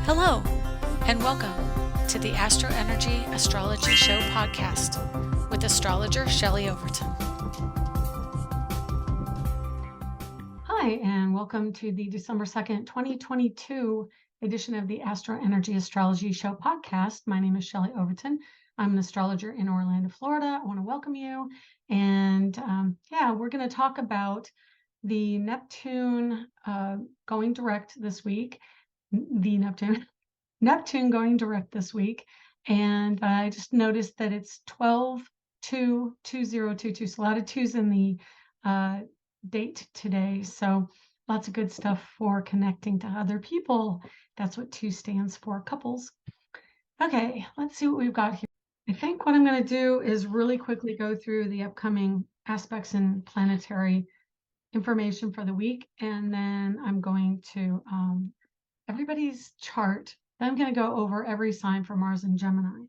Hello, and welcome to the AstroEnergy Astrology Show podcast with astrologer Shelley Overton. Hi, and welcome to the December 2nd, 2022 edition of the AstroEnergy Astrology Show podcast. My name is Shelley Overton. I'm an astrologer in Orlando, Florida. I want to welcome you. And we're going to talk about the Neptune going direct this week. Neptune going direct this week. And I just noticed that it's 12/2/2022. So a lot of twos in the date today. So lots of good stuff for connecting to other people. That's what 2 stands for, couples. Okay, let's see what we've got here. I think what I'm going to do is really quickly go through the upcoming aspects and planetary information for the week. And then I'm going to everybody's chart. Then I'm going to go over every sign for Mars and Gemini.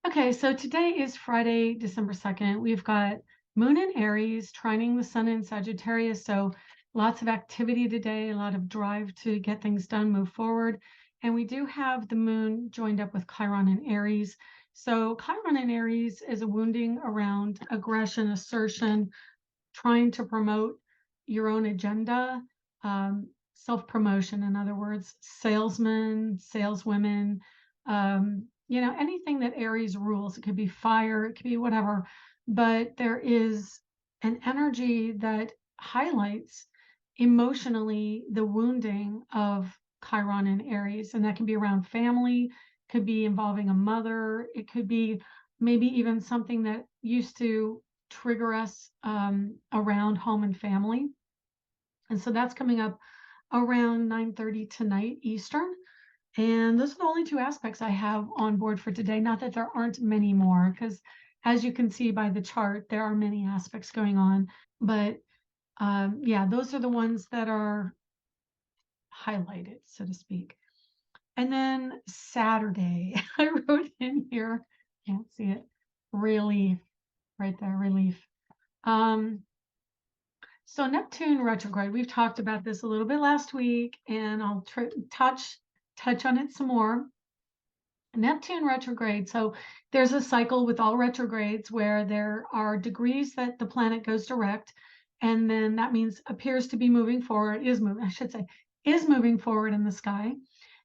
Okay, so today is Friday, December 2nd. We've got Moon in Aries, trining the Sun in Sagittarius. So lots of activity today, a lot of drive to get things done, move forward. And we do have the Moon joined up with Chiron in Aries. So Chiron in Aries is a wounding around aggression, assertion, trying to promote your own agenda, self-promotion, in other words, salesmen, saleswomen, anything that Aries rules. It could be fire, it could be whatever, but there is an energy that highlights emotionally the wounding of Chiron and Aries, and that can be around family, could be involving a mother, it could be maybe even something that used to trigger us around home and family. And so that's coming up around 9:30 tonight Eastern. And those are the only 2 aspects I have on board for today. Not that there aren't many more, because as you can see by the chart, there are many aspects going on. But those are the ones that are highlighted, so to speak. And then Saturday, I wrote in here, can't see it, relief, right there, relief. So Neptune retrograde, we've talked about this a little bit last week, and I'll touch on it some more. Neptune retrograde. So there's a cycle with all retrogrades where there are degrees that the planet goes direct, and then that means appears to be moving forward, is moving forward in the sky.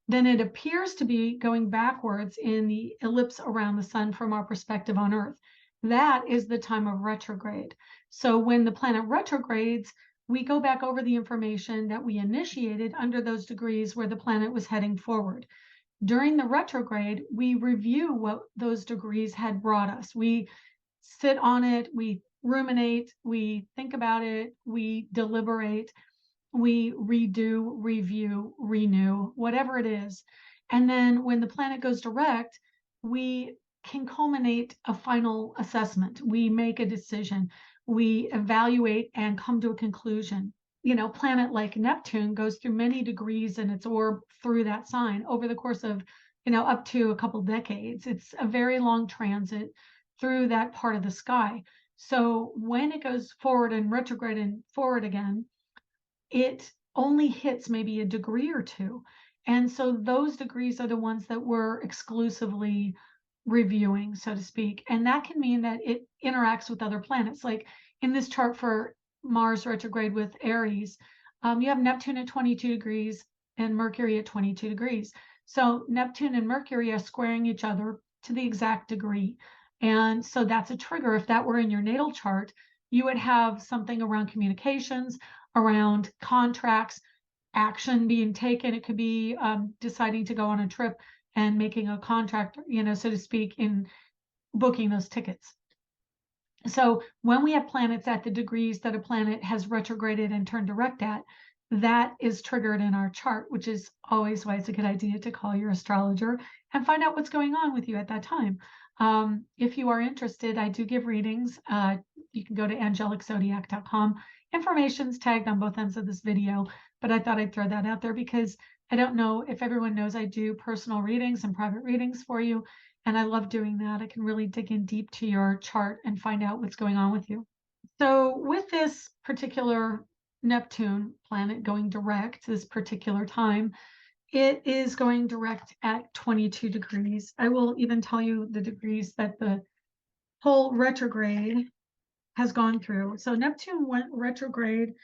Then it appears to be going backwards in the ellipse around the sun from our perspective on Earth. That is the time of retrograde. So when the planet retrogrades, we go back over the information that we initiated under those degrees where the planet was heading forward. During the retrograde, we review what those degrees had brought us. We sit on it, we ruminate, we think about it, we deliberate, we redo, review, renew, whatever it is. And then when the planet goes direct, we can culminate a final assessment. We make a decision, we evaluate and come to a conclusion. Planet like Neptune goes through many degrees in its orb through that sign over the course of, up to a couple decades. It's a very long transit through that part of the sky. So when it goes forward and retrograde and forward again, it only hits maybe a degree or 2. And so those degrees are the ones that we're exclusively reviewing, so to speak. And that can mean that it interacts with other planets. Like in this chart for Mars retrograde with Aries, you have Neptune at 22 degrees and Mercury at 22 degrees. So Neptune and Mercury are squaring each other to the exact degree. And so that's a trigger. If that were in your natal chart, you would have something around communications, around contracts, action being taken. It could be deciding to go on a trip and making a contract, so to speak, in booking those tickets. So when we have planets at the degrees that a planet has retrograded and turned direct at, that is triggered in our chart, which is always why it's a good idea to call your astrologer and find out what's going on with you at that time. If you are interested, I do give readings. You can go to angeliczodiac.com. Information's tagged on both ends of this video, but I thought I'd throw that out there because I don't know if everyone knows I do personal readings and private readings for you, and I love doing that. I can really dig in deep to your chart and find out what's going on with you. So with this particular Neptune planet going direct this particular time, It is going direct at 22 degrees. I will even tell you the degrees that the whole retrograde has gone through. So Neptune went retrograde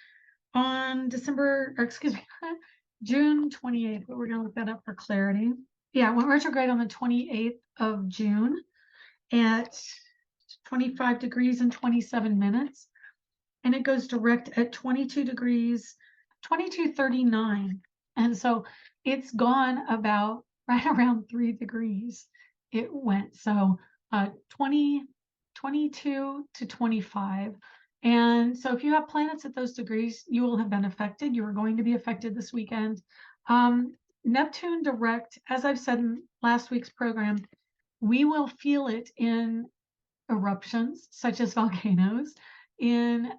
on June 28th, but we're going to look that up for clarity. Yeah, it went retrograde on the 28th of June at 25 degrees and 27 minutes. And it goes direct at 22 degrees, 22:39. And so it's gone about right around 3 degrees. It went so 22 to 25. And so if you have planets at those degrees, you will have been affected. You are going to be affected this weekend. Neptune direct, as I've said in last week's program, we will feel it in eruptions such as volcanoes, in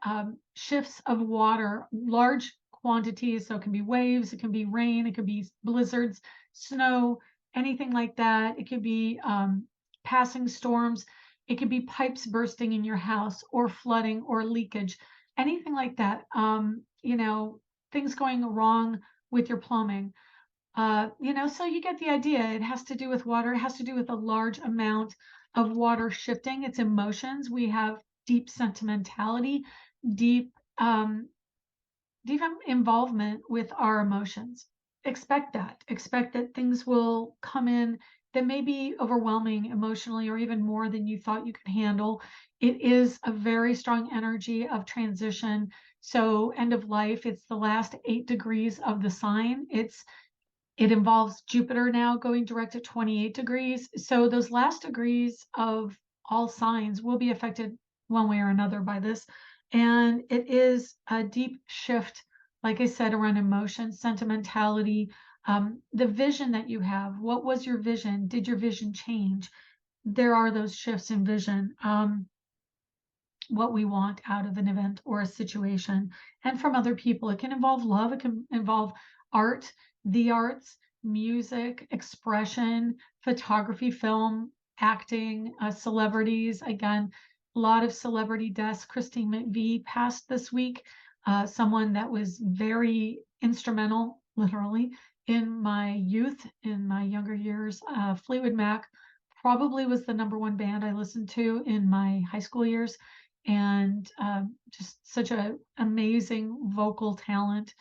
shifts of water, large quantities. So it can be waves, it can be rain, it could be blizzards, snow, anything like that. It could be passing storms. It could be pipes bursting in your house or flooding or leakage, anything like that. Things going wrong with your plumbing. So you get the idea. It has to do with water. It has to do with a large amount of water shifting. It's emotions. We have deep sentimentality, deep, deep involvement with our emotions. Expect that. Expect that things will come in that may be overwhelming emotionally or even more than you thought you could handle. It is a very strong energy of transition. So end of life, it's the last 8 degrees of the sign. It involves Jupiter now going direct at 28 degrees. So those last degrees of all signs will be affected one way or another by this. And it is a deep shift, like I said, around emotion, sentimentality, the vision that you have. What was your vision? Did your vision change? There are those shifts in vision. What we want out of an event or a situation, and from other people. It can involve love, it can involve art, the arts, music, expression, photography, film, acting, celebrities. Again, a lot of celebrity deaths. Christine McVie passed this week, someone that was very instrumental, literally, in my youth, in my younger years. Fleetwood Mac probably was the #1 band I listened to in my high school years, and just such an amazing vocal talent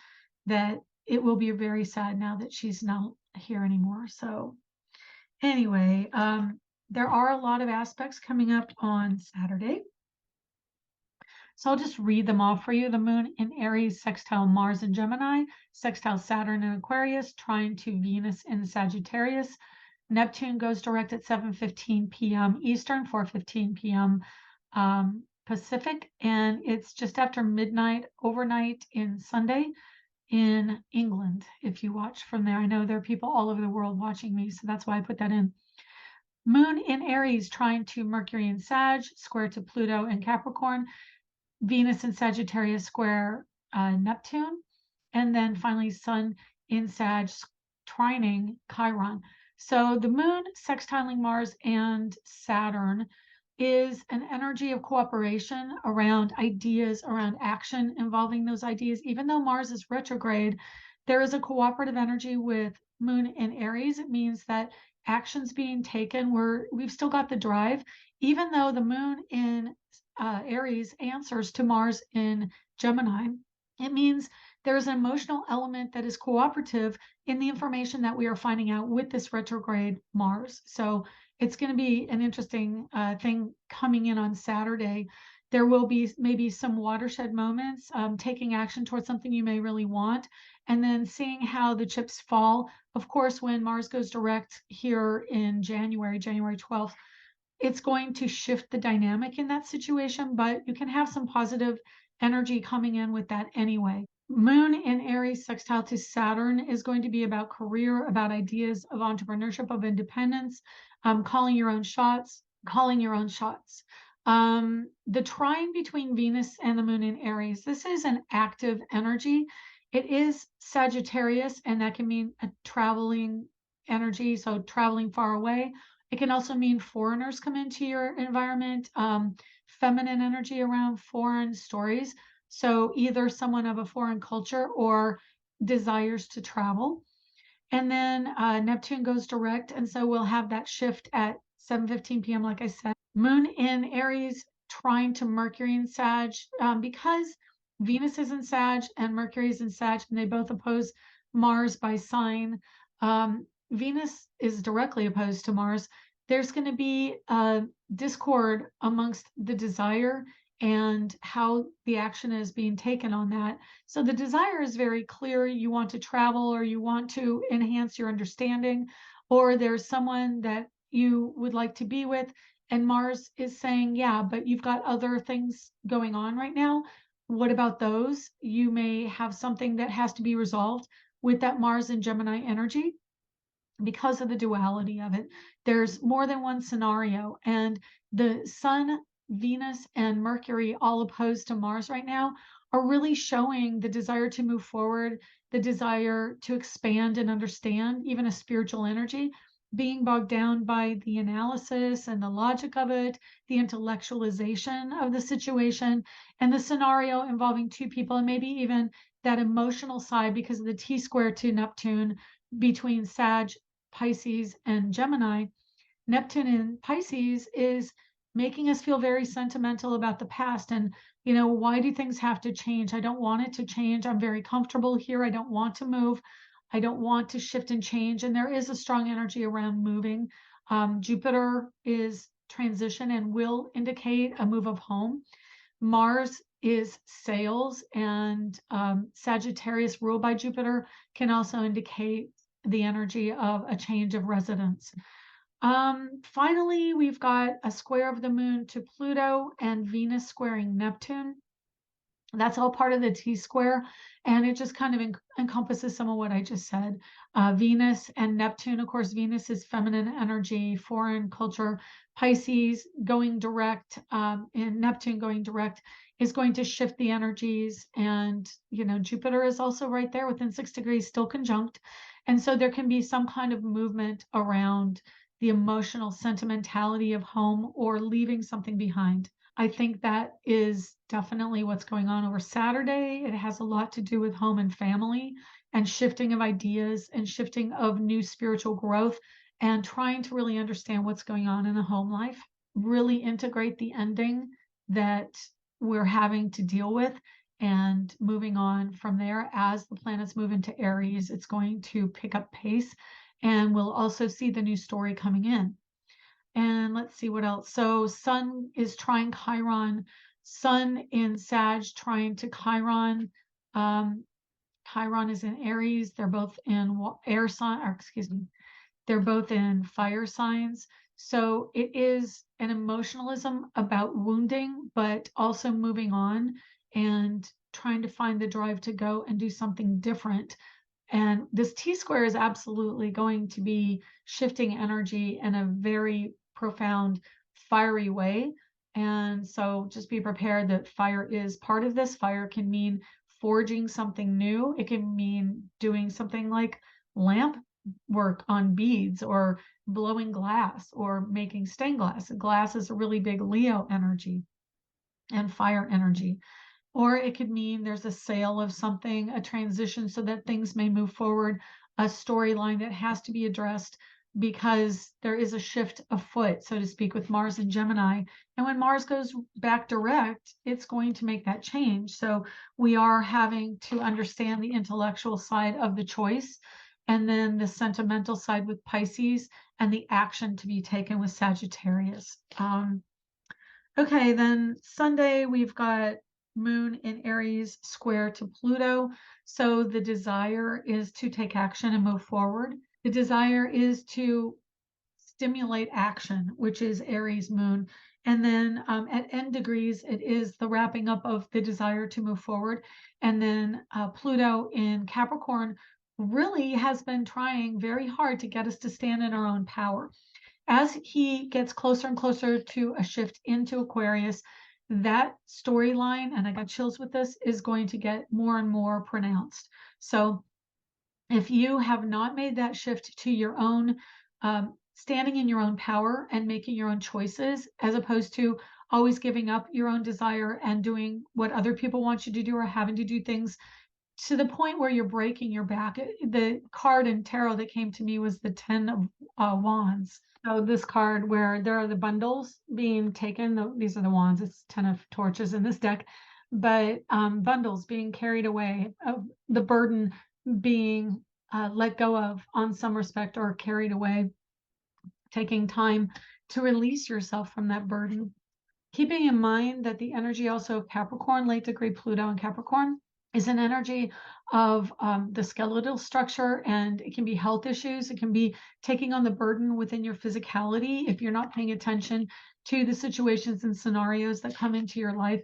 that it will be very sad now that she's not here anymore. So anyway, there are a lot of aspects coming up on Saturday. So I'll just read them off for you. The moon in Aries, sextile Mars in Gemini, sextile Saturn in Aquarius, trine to Venus in Sagittarius. Neptune goes direct at 7:15 p.m. Eastern, 4:15 p.m. Pacific, and it's just after midnight overnight in Sunday in England. If you watch from there, I know there are people all over the world watching me, so that's why I put that in. Moon in Aries, trine to Mercury in Sag, square to Pluto in Capricorn, Venus in Sagittarius, square Neptune, and then finally Sun in Sag, trining Chiron. So the moon sextiling Mars and Saturn is an energy of cooperation around ideas, around action involving those ideas. Even though Mars is retrograde, there is a cooperative energy with moon in Aries. It means that actions being taken, we've still got the drive, even though the moon in Aries answers to Mars in Gemini. It means there's an emotional element that is cooperative in the information that we are finding out with this retrograde Mars. So it's going to be an interesting thing coming in on Saturday. There will be maybe some watershed moments, taking action towards something you may really want, and then seeing how the chips fall. Of course, when Mars goes direct here in January 12th, it's going to shift the dynamic in that situation, but you can have some positive energy coming in with that anyway. Moon in Aries sextile to Saturn is going to be about career, about ideas of entrepreneurship, of independence, calling your own shots, calling your own shots. The trine between Venus and the moon in Aries, this is an active energy. It is Sagittarius, and that can mean a traveling energy, so traveling far away. It can also mean foreigners come into your environment, feminine energy around foreign stories. So either someone of a foreign culture or desires to travel. And then Neptune goes direct, and so we'll have that shift at 7:15 p.m. Like I said, Moon in Aries trying to Mercury in Sag, because Venus is in Sag and Mercury is in Sag, and they both oppose Mars by sign. Venus is directly opposed to Mars. There's going to be a discord amongst the desire and how the action is being taken on that. So the desire is very clear. You want to travel, or you want to enhance your understanding, or there's someone that you would like to be with. And Mars is saying, yeah, but you've got other things going on right now. What about those? You may have something that has to be resolved with that Mars and Gemini energy because of the duality of it. There's more than one scenario, and the Sun, Venus, and Mercury, all opposed to Mars right now, are really showing the desire to move forward, the desire to expand and understand, even a spiritual energy, being bogged down by the analysis and the logic of it, the intellectualization of the situation, and the scenario involving two people, and maybe even that emotional side because of the T square to Neptune between Sag, Pisces, and Gemini. Neptune in Pisces is making us feel very sentimental about the past. And, why do things have to change? I don't want it to change. I'm very comfortable here. I don't want to move. I don't want to shift and change. And there is a strong energy around moving. Jupiter is transition and will indicate a move of home. Mars is sales, and Sagittarius, ruled by Jupiter, can also indicate the energy of a change of residence. Finally, we've got a square of the moon to Pluto and Venus squaring Neptune. That's all part of the T square, and it just kind of encompasses some of what I just said. Venus and Neptune, of course, Venus is feminine energy, foreign culture. Pisces going direct, and Neptune going direct is going to shift the energies. And, Jupiter is also right there within 6 degrees, still conjunct. And so there can be some kind of movement around the emotional sentimentality of home or leaving something behind. I think that is definitely what's going on over Saturday. It has a lot to do with home and family and shifting of ideas and shifting of new spiritual growth and trying to really understand what's going on in the home life, really integrate the ending that we're having to deal with, and moving on from there. As the planets move into Aries, it's going to pick up pace, and we'll also see the new story coming in. And let's see what else. So Sun is trying Chiron. Sun in Sag trying to Chiron. Chiron is in Aries. They're both in air sign, or excuse me, they're both in fire signs. So it is an emotionalism about wounding, but also moving on and trying to find the drive to go and do something different. And this T square is absolutely going to be shifting energy in a very profound, fiery way. And so just be prepared that fire is part of this. Fire can mean forging something new. It can mean doing something like lamp work on beads, or blowing glass, or making stained glass. Glass is a really big Leo energy and fire energy. Or it could mean there's a sale of something, a transition so that things may move forward, a storyline that has to be addressed because there is a shift afoot, so to speak, with Mars and Gemini. And when Mars goes back direct, it's going to make that change. So we are having to understand the intellectual side of the choice, and then the sentimental side with Pisces, and the action to be taken with Sagittarius. Okay, then Sunday we've got Moon in Aries square to Pluto. So the desire is to take action and move forward. The desire is to stimulate action, which is Aries Moon. And then at end degrees, it is the wrapping up of the desire to move forward. And then Pluto in Capricorn really has been trying very hard to get us to stand in our own power. As he gets closer and closer to a shift into Aquarius, that storyline, and I got chills with this, is going to get more and more pronounced. So if you have not made that shift to your own, standing in your own power and making your own choices, as opposed to always giving up your own desire and doing what other people want you to do, or having to do things to the point where you're breaking your back. The card in tarot that came to me was the 10 of Wands. So this card where there are the bundles being taken, these are the wands, it's 10 of torches in this deck, but bundles being carried away, the burden being let go of on some respect or carried away, taking time to release yourself from that burden. Keeping in mind that the energy also of Capricorn, late degree Pluto in Capricorn, is an energy of the skeletal structure, and it can be health issues. It can be taking on the burden within your physicality if you're not paying attention to the situations and scenarios that come into your life.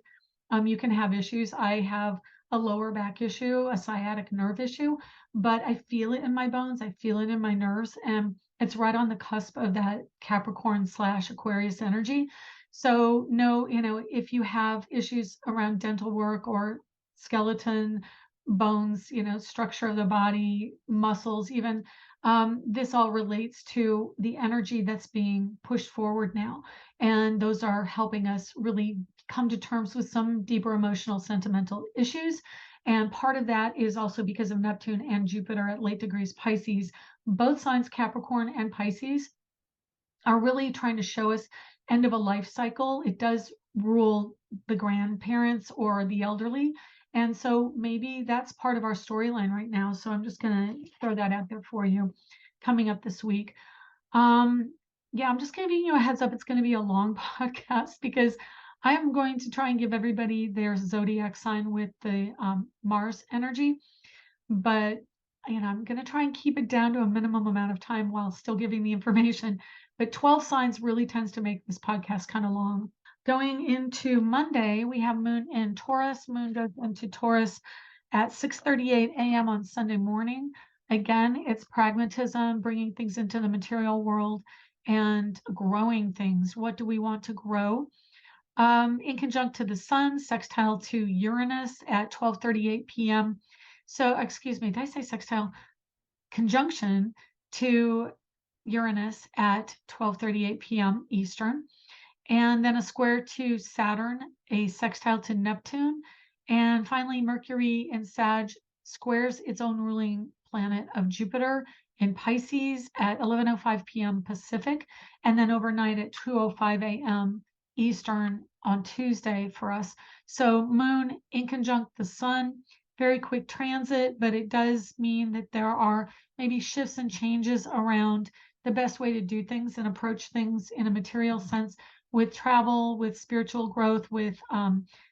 You can have issues. I have a lower back issue, a sciatic nerve issue, but I feel it in my bones. I feel it in my nerves, and it's right on the cusp of that Capricorn / Aquarius energy. So no, if you have issues around dental work or skeleton, bones, structure of the body, muscles, even, this all relates to the energy that's being pushed forward now. And those are helping us really come to terms with some deeper emotional, sentimental issues. And part of that is also because of Neptune and Jupiter at late degrees Pisces. Both signs, Capricorn and Pisces, are really trying to show us end of a life cycle. It does rule the grandparents or the elderly. And so maybe that's part of our storyline right now. So I'm just going to throw that out there for you coming up this week. Yeah, I'm just giving you a heads up. It's going to be a long podcast because I am going to try and give everybody their zodiac sign with the Mars energy. But I'm going to try and keep it down to a minimum amount of time while still giving the information. But 12 signs really tends to make this podcast kind of long. Going into Monday, we have Moon in Taurus. Moon goes into Taurus at 6:38 a.m. on Sunday morning. Again, it's pragmatism, bringing things into the material world and growing things. What do we want to grow? In conjunct to the Sun, sextile to Uranus at 12:38 p.m. So, excuse me, did I say sextile? Conjunction to Uranus at 12:38 p.m. Eastern. And then a square to Saturn, a sextile to Neptune. And finally, Mercury in Sag squares its own ruling planet of Jupiter in Pisces at 11:05 p.m. Pacific. And then overnight at 2:05 a.m. Eastern on Tuesday for us. So Moon in conjunct the Sun, very quick transit, but it does mean that there are maybe shifts and changes around the best way to do things and approach things in a material sense with travel, with spiritual growth, with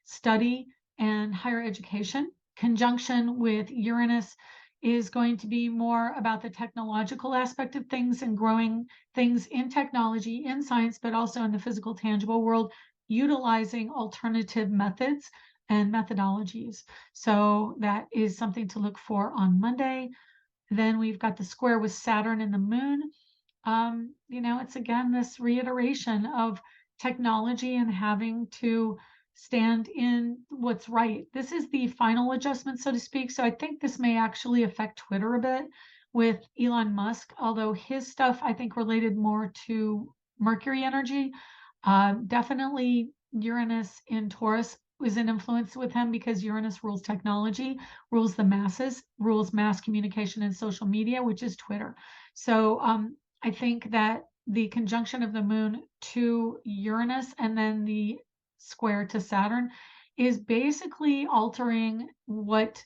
study and higher education. Conjunction with Uranus is going to be more about the technological aspect of things and growing things in technology, in science, but also in the physical, tangible world, utilizing alternative methods and methodologies. So that is something to look for on Monday. Then we've got the square with Saturn and the Moon. It's again this reiteration of technology and having to stand in what's right. This is the final adjustment, so to speak. So I think this may actually affect Twitter a bit with Elon Musk, although his stuff I think related more to Mercury energy. Definitely Uranus in Taurus is an influence with him because Uranus rules technology, rules the masses, rules mass communication and social media, which is Twitter. So I think that the conjunction of the Moon to Uranus and then the square to Saturn is basically altering what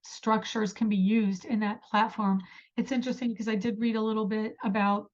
structures can be used in that platform. It's interesting because I did read a little bit about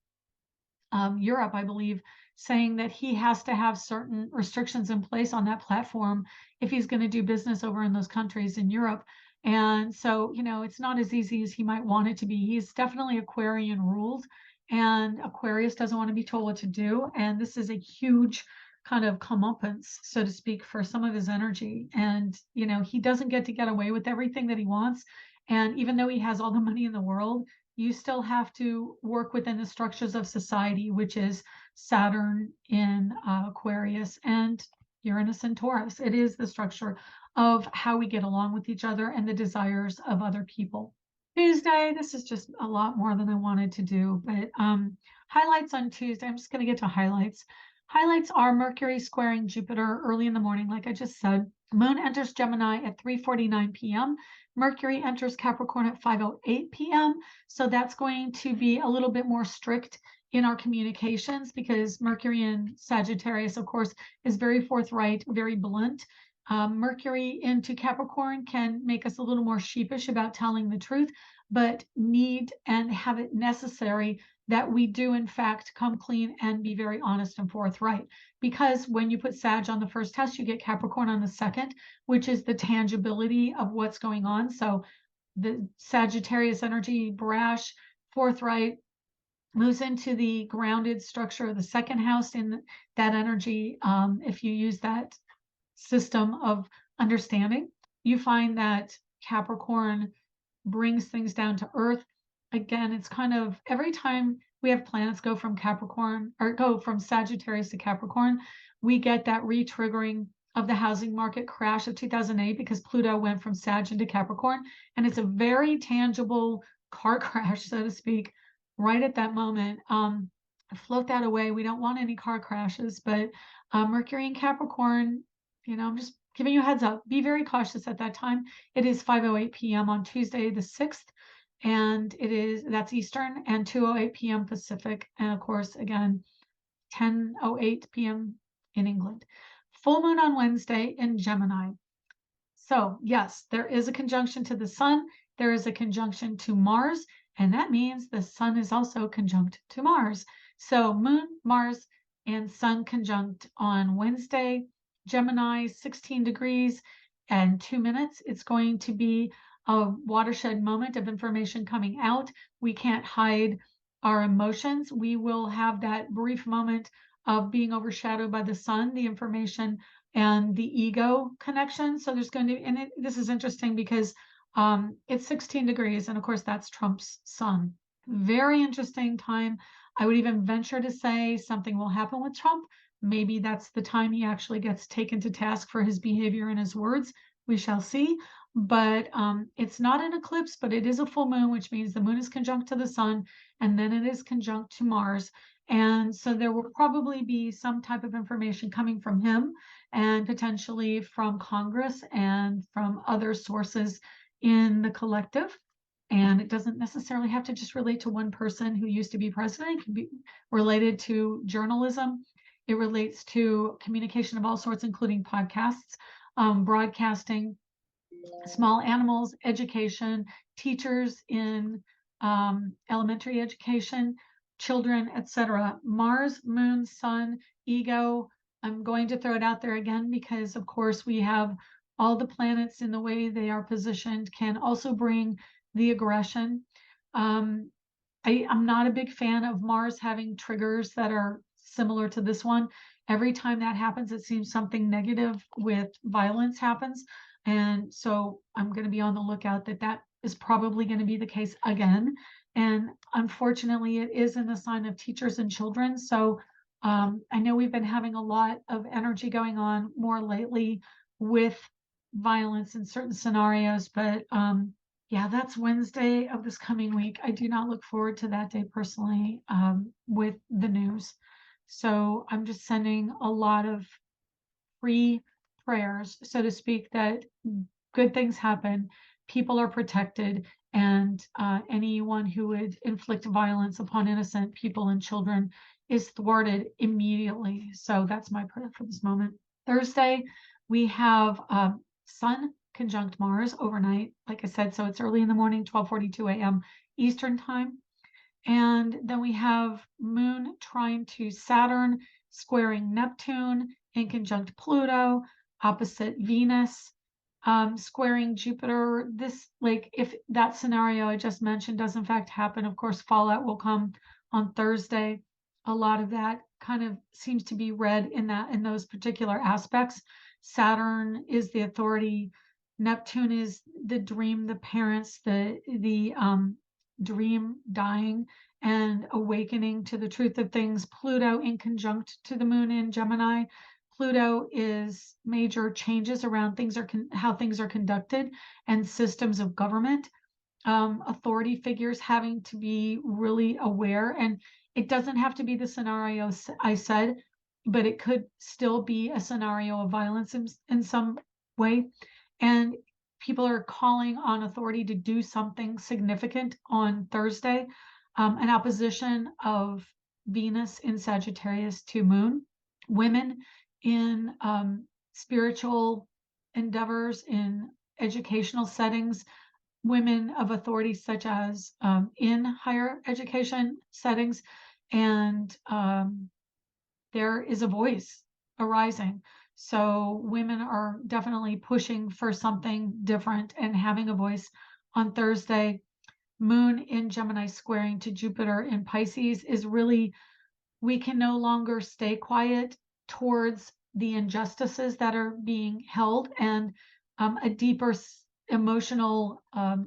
Europe, I believe, saying that he has to have certain restrictions in place on that platform if he's going to do business over in those countries in Europe. And so, it's not as easy as he might want it to be. He's definitely Aquarian ruled, and Aquarius doesn't want to be told what to do. And this is a huge kind of comeuppance, so to speak, for some of his energy. And, he doesn't get away with everything that he wants. And even though he has all the money in the world, you still have to work within the structures of society, which is Saturn in Aquarius and Uranus in Taurus. It is the structure of how we get along with each other and the desires of other people. Tuesday, this is just a lot more than I wanted to do, but highlights on Tuesday. I'm just going to get to highlights. Highlights are Mercury squaring Jupiter early in the morning, like I just said. Moon enters Gemini at 3:49 p.m. Mercury enters Capricorn at 5:08 p.m. So that's going to be a little bit more strict in our communications because Mercury in Sagittarius, of course, is very forthright, very blunt. Mercury into Capricorn can make us a little more sheepish about telling the truth, but need and have it necessary that we do in fact come clean and be very honest and forthright. Because when you put Sag on the first test, you get Capricorn on the second, which is the tangibility of what's going on. So the Sagittarius energy, brash, forthright, moves into the grounded structure of the second house in that energy. If you use that system of understanding, you find that Capricorn brings things down to earth. Again, it's kind of every time we have planets go from Capricorn or go from Sagittarius to Capricorn, we get that re-triggering of the housing market crash of 2008 because Pluto went from Sag into Capricorn. And it's a very tangible car crash, so to speak, right at that moment. Float that away. We don't want any car crashes, but Mercury in Capricorn, I'm just giving you a heads up. Be very cautious at that time. It is 5:08 p.m. on Tuesday the 6th, and that's Eastern, and 2:08 p.m. Pacific, and of course, again, 10:08 p.m. in England. Full moon on Wednesday in Gemini. So yes, there is a conjunction to the sun. There is a conjunction to Mars, and that means the sun is also conjunct to Mars. So moon, Mars, and sun conjunct on Wednesday. Gemini, 16 degrees and 2 minutes. It's going to be a watershed moment of information coming out. We can't hide our emotions. We will have that brief moment of being overshadowed by the sun, the information, and the ego connection. So there's going to, and this is interesting because it's 16 degrees, and of course that's Trump's sun. Very interesting time. I would even venture to say something will happen with Trump. Maybe that's the time he actually gets taken to task for his behavior and his words. We shall see. But it's not an eclipse, but it is a full moon, which means the moon is conjunct to the sun, and then it is conjunct to Mars. And so there will probably be some type of information coming from him and potentially from Congress and from other sources in the collective. And it doesn't necessarily have to just relate to one person who used to be president. It can be related to journalism. It relates to communication of all sorts, including podcasts, broadcasting, small animals, education, teachers in elementary education, children, etc. Mars, moon, sun, ego. I'm going to throw it out there again because, of course, we have all the planets in the way they are positioned can also bring the aggression. I'm not a big fan of Mars having triggers that are similar to this one. Every time that happens, it seems something negative with violence happens. And so I'm going to be on the lookout that is probably going to be the case again. And unfortunately, it is in the sign of teachers and children. So I know we've been having a lot of energy going on more lately with violence in certain scenarios, but yeah, that's Wednesday of this coming week. I do not look forward to that day personally with the news. So I'm just sending a lot of free prayers, so to speak, that good things happen, people are protected, and anyone who would inflict violence upon innocent people and children is thwarted immediately. So that's my prayer for this moment. Thursday, we have Sun conjunct Mars overnight, like I said, so it's early in the morning, 12:42 a.m. Eastern time. And then we have Moon trine to Saturn, squaring Neptune, in conjunct Pluto, opposite Venus, squaring Jupiter. This, like, if that scenario I just mentioned does in fact happen, of course, fallout will come on Thursday. A lot of that kind of seems to be read in those particular aspects. Saturn is the authority. Neptune is the dream, the parents, the dream dying and awakening to the truth of things. Pluto in conjunct to the moon in Gemini. Pluto is major changes around how things are conducted and systems of government. Authority figures having to be really aware, and it doesn't have to be the scenario I said. but it could still be a scenario of violence in some way. And people are calling on authority to do something significant on Thursday. An opposition of Venus in Sagittarius to Moon. Women in spiritual endeavors, in educational settings, women of authority, such as in higher education settings, and there is a voice arising. So women are definitely pushing for something different and having a voice on Thursday. Moon in Gemini squaring to Jupiter in Pisces is really, we can no longer stay quiet towards the injustices that are being held, and a deeper emotional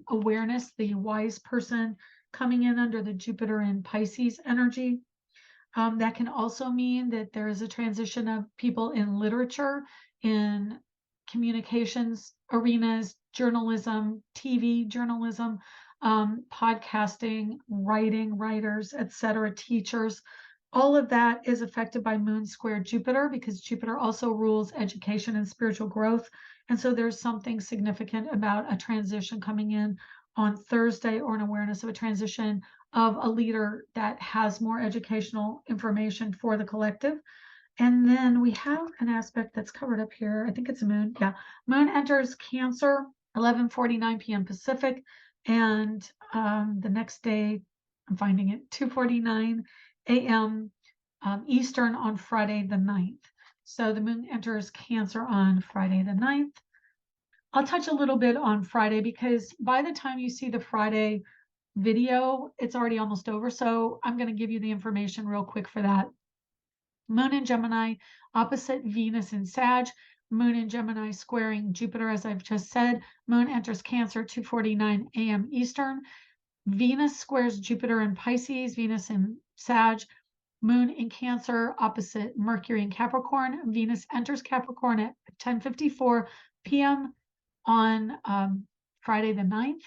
awareness, the wise person coming in under the Jupiter in Pisces energy. That can also mean that there is a transition of people in literature, in communications arenas, journalism, TV journalism, podcasting, writing, writers, etc., teachers. All of that is affected by Moon square Jupiter, because Jupiter also rules education and spiritual growth. And so there's something significant about a transition coming in on Thursday, or an awareness of a transition of a leader that has more educational information for the collective. And then we have an aspect that's covered up here. I think it's a moon. Yeah. Moon enters Cancer, 11:49 p.m. Pacific. And the next day, I'm finding it 2:49 a.m. Eastern on Friday the 9th. So the moon enters Cancer on Friday the 9th. I'll touch a little bit on Friday, because by the time you see the Friday video, it's already almost over. So I'm going to give you the information real quick for that. Moon in Gemini opposite Venus in Sag. Moon in Gemini squaring Jupiter, as I've just said. Moon enters Cancer, 2:49 a.m. Eastern. Venus squares Jupiter in Pisces. Venus in Sag. Moon in Cancer opposite Mercury in Capricorn. Venus enters Capricorn at 10:54 p.m. on Friday the 9th.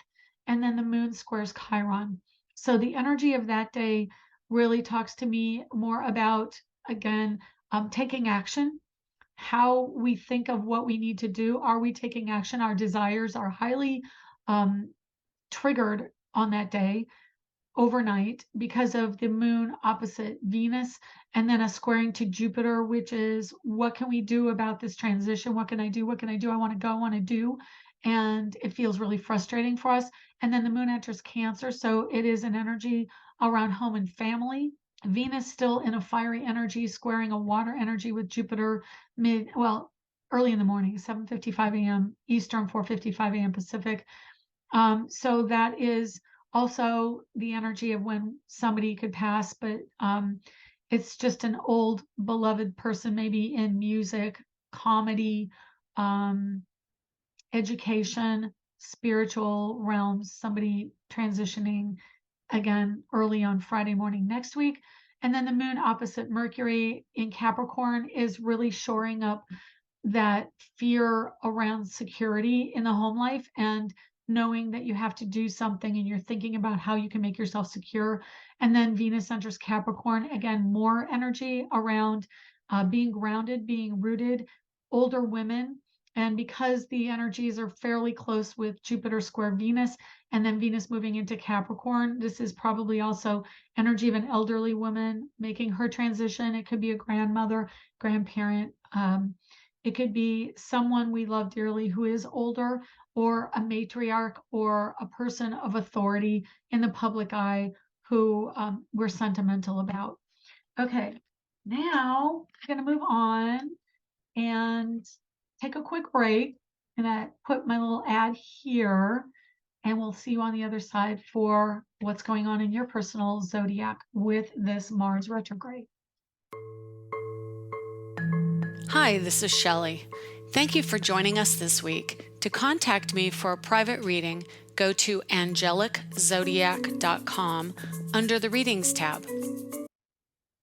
And then the moon squares Chiron. So the energy of that day really talks to me more about, again, taking action, how we think of what we need to do. Are we taking action? Our desires are highly triggered on that day, overnight, because of the moon opposite Venus, and then a squaring to Jupiter, which is, what can we do about this transition? What can I do? What can I do? I want to go, I want to do. And it feels really frustrating for us. And then the moon enters Cancer. So it is an energy around home and family. Venus still in a fiery energy, squaring a water energy with Jupiter early in the morning, 7:55 a.m. Eastern, 4:55 a.m. Pacific. So that is also the energy of when somebody could pass, but it's just an old beloved person, maybe in music, comedy, education, spiritual realms, somebody transitioning again early on Friday morning next week. And then the moon opposite Mercury in Capricorn is really shoring up that fear around security in the home life, and knowing that you have to do something, and you're thinking about how you can make yourself secure. And then Venus enters Capricorn, again, more energy around being grounded, being rooted, older women. And because the energies are fairly close with Jupiter square Venus, and then Venus moving into Capricorn, this is probably also energy of an elderly woman making her transition. It could be a grandmother, grandparent. It could be someone we love dearly who is older, or a matriarch, or a person of authority in the public eye who we're sentimental about. Okay, now I'm going to move on and take a quick break. And I put my little ad here, and we'll see you on the other side for what's going on in your personal zodiac with this Mars retrograde. Hi, this is Shelley. Thank you for joining us this week. To contact me for a private reading, go to angeliczodiac.com under the Readings tab.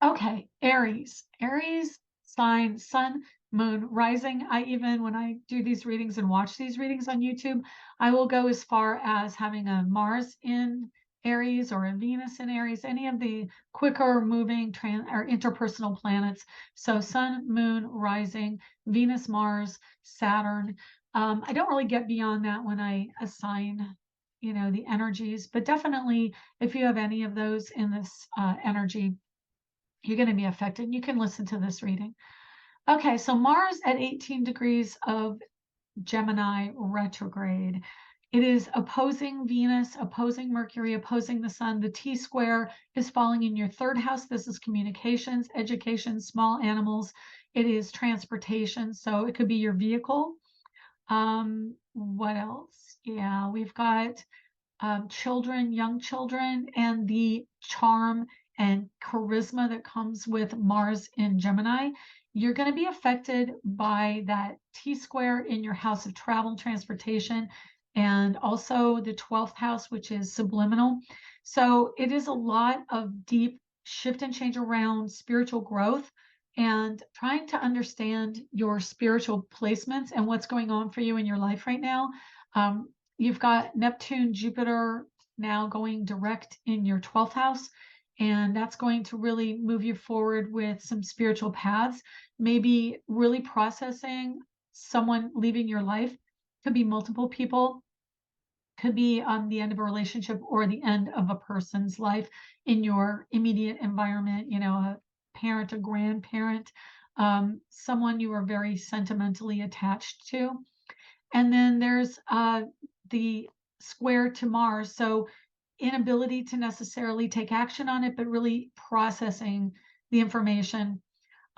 Okay, Aries. Aries sign, sun, moon, rising. When I do these readings and watch these readings on YouTube, I will go as far as having a Mars in Aries or a Venus in Aries, any of the quicker moving or interpersonal planets. So Sun, Moon, Rising, Venus, Mars, Saturn. I don't really get beyond that when I assign, the energies, but definitely if you have any of those in this energy, you're going to be affected. You can listen to this reading. Okay, so Mars at 18 degrees of Gemini retrograde. It is opposing Venus, opposing Mercury, opposing the Sun. The T square is falling in your third house. This is communications, education, small animals. It is transportation. So it could be your vehicle. What else? Yeah, we've got children, young children, and the charm and charisma that comes with Mars in Gemini. You're going to be affected by that T square in your house of travel, transportation, and also the 12th house, which is subliminal. So it is a lot of deep shift and change around spiritual growth and trying to understand your spiritual placements and what's going on for you in your life right now. You've got Neptune, Jupiter now going direct in your 12th house, and that's going to really move you forward with some spiritual paths, maybe really processing someone leaving your life. Could be multiple people, could be the end of a relationship or the end of a person's life in your immediate environment, a parent, a grandparent, someone you are very sentimentally attached to. And then there's the square to Mars. So inability to necessarily take action on it, but really processing the information.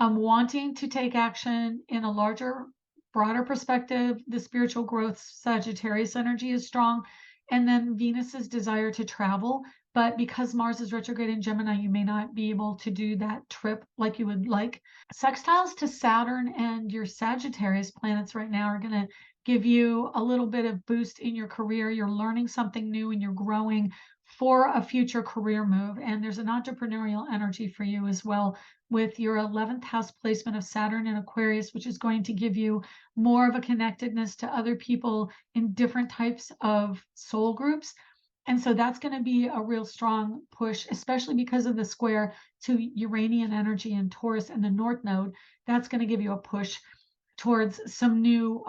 Wanting to take action in a larger, broader perspective. The spiritual growth Sagittarius energy is strong. And then Venus's desire to travel. But because Mars is retrograde in Gemini, you may not be able to do that trip like you would like. Sextiles to Saturn and your Sagittarius planets right now are going to give you a little bit of boost in your career. You're learning something new and you're growing for a future career move. And there's an entrepreneurial energy for you as well with your 11th house placement of Saturn in Aquarius, which is going to give you more of a connectedness to other people in different types of soul groups. And so that's going to be a real strong push, especially because of the square to Uranian energy in Taurus and the North Node. That's going to give you a push towards some new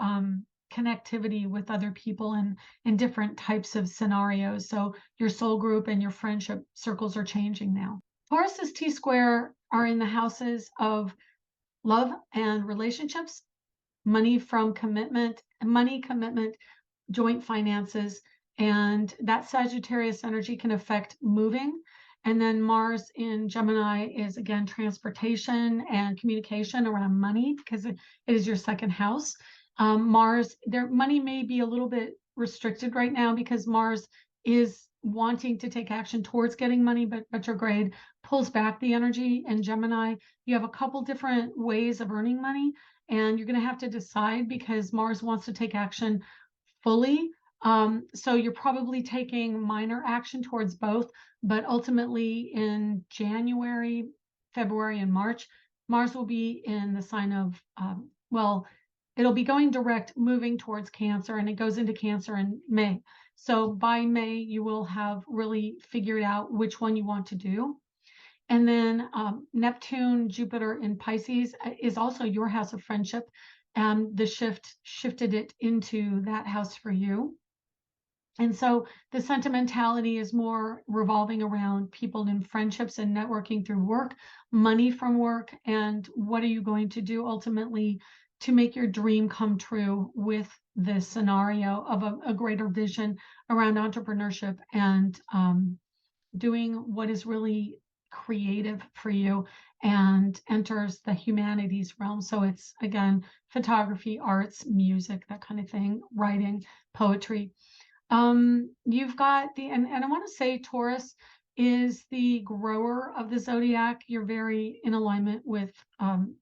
connectivity with other people and in different types of scenarios. So your soul group and your friendship circles are changing now. Taurus's T square are in the houses of love and relationships, money from commitment, joint finances, and that Sagittarius energy can affect moving. And then Mars in Gemini is again transportation and communication around money because it is your second house. Mars, their money may be a little bit restricted right now because Mars is wanting to take action towards getting money, but retrograde pulls back the energy. And Gemini, you have a couple different ways of earning money, and you're going to have to decide because Mars wants to take action fully. So you're probably taking minor action towards both, but ultimately in January, February, and March, Mars will be in the sign of, it'll be going direct, moving towards Cancer, and it goes into Cancer in May. So by May, you will have really figured out which one you want to do. And then Neptune, Jupiter in Pisces is also your house of friendship. And the shifted it into that house for you. And so the sentimentality is more revolving around people and friendships and networking through work, money from work, and what are you going to do ultimately to make your dream come true with this scenario of a greater vision around entrepreneurship and doing what is really creative for you and enters the humanities realm. So it's, again, photography, arts, music, that kind of thing, writing, poetry. You've got and I want to say Taurus is the grower of the zodiac. You're very in alignment with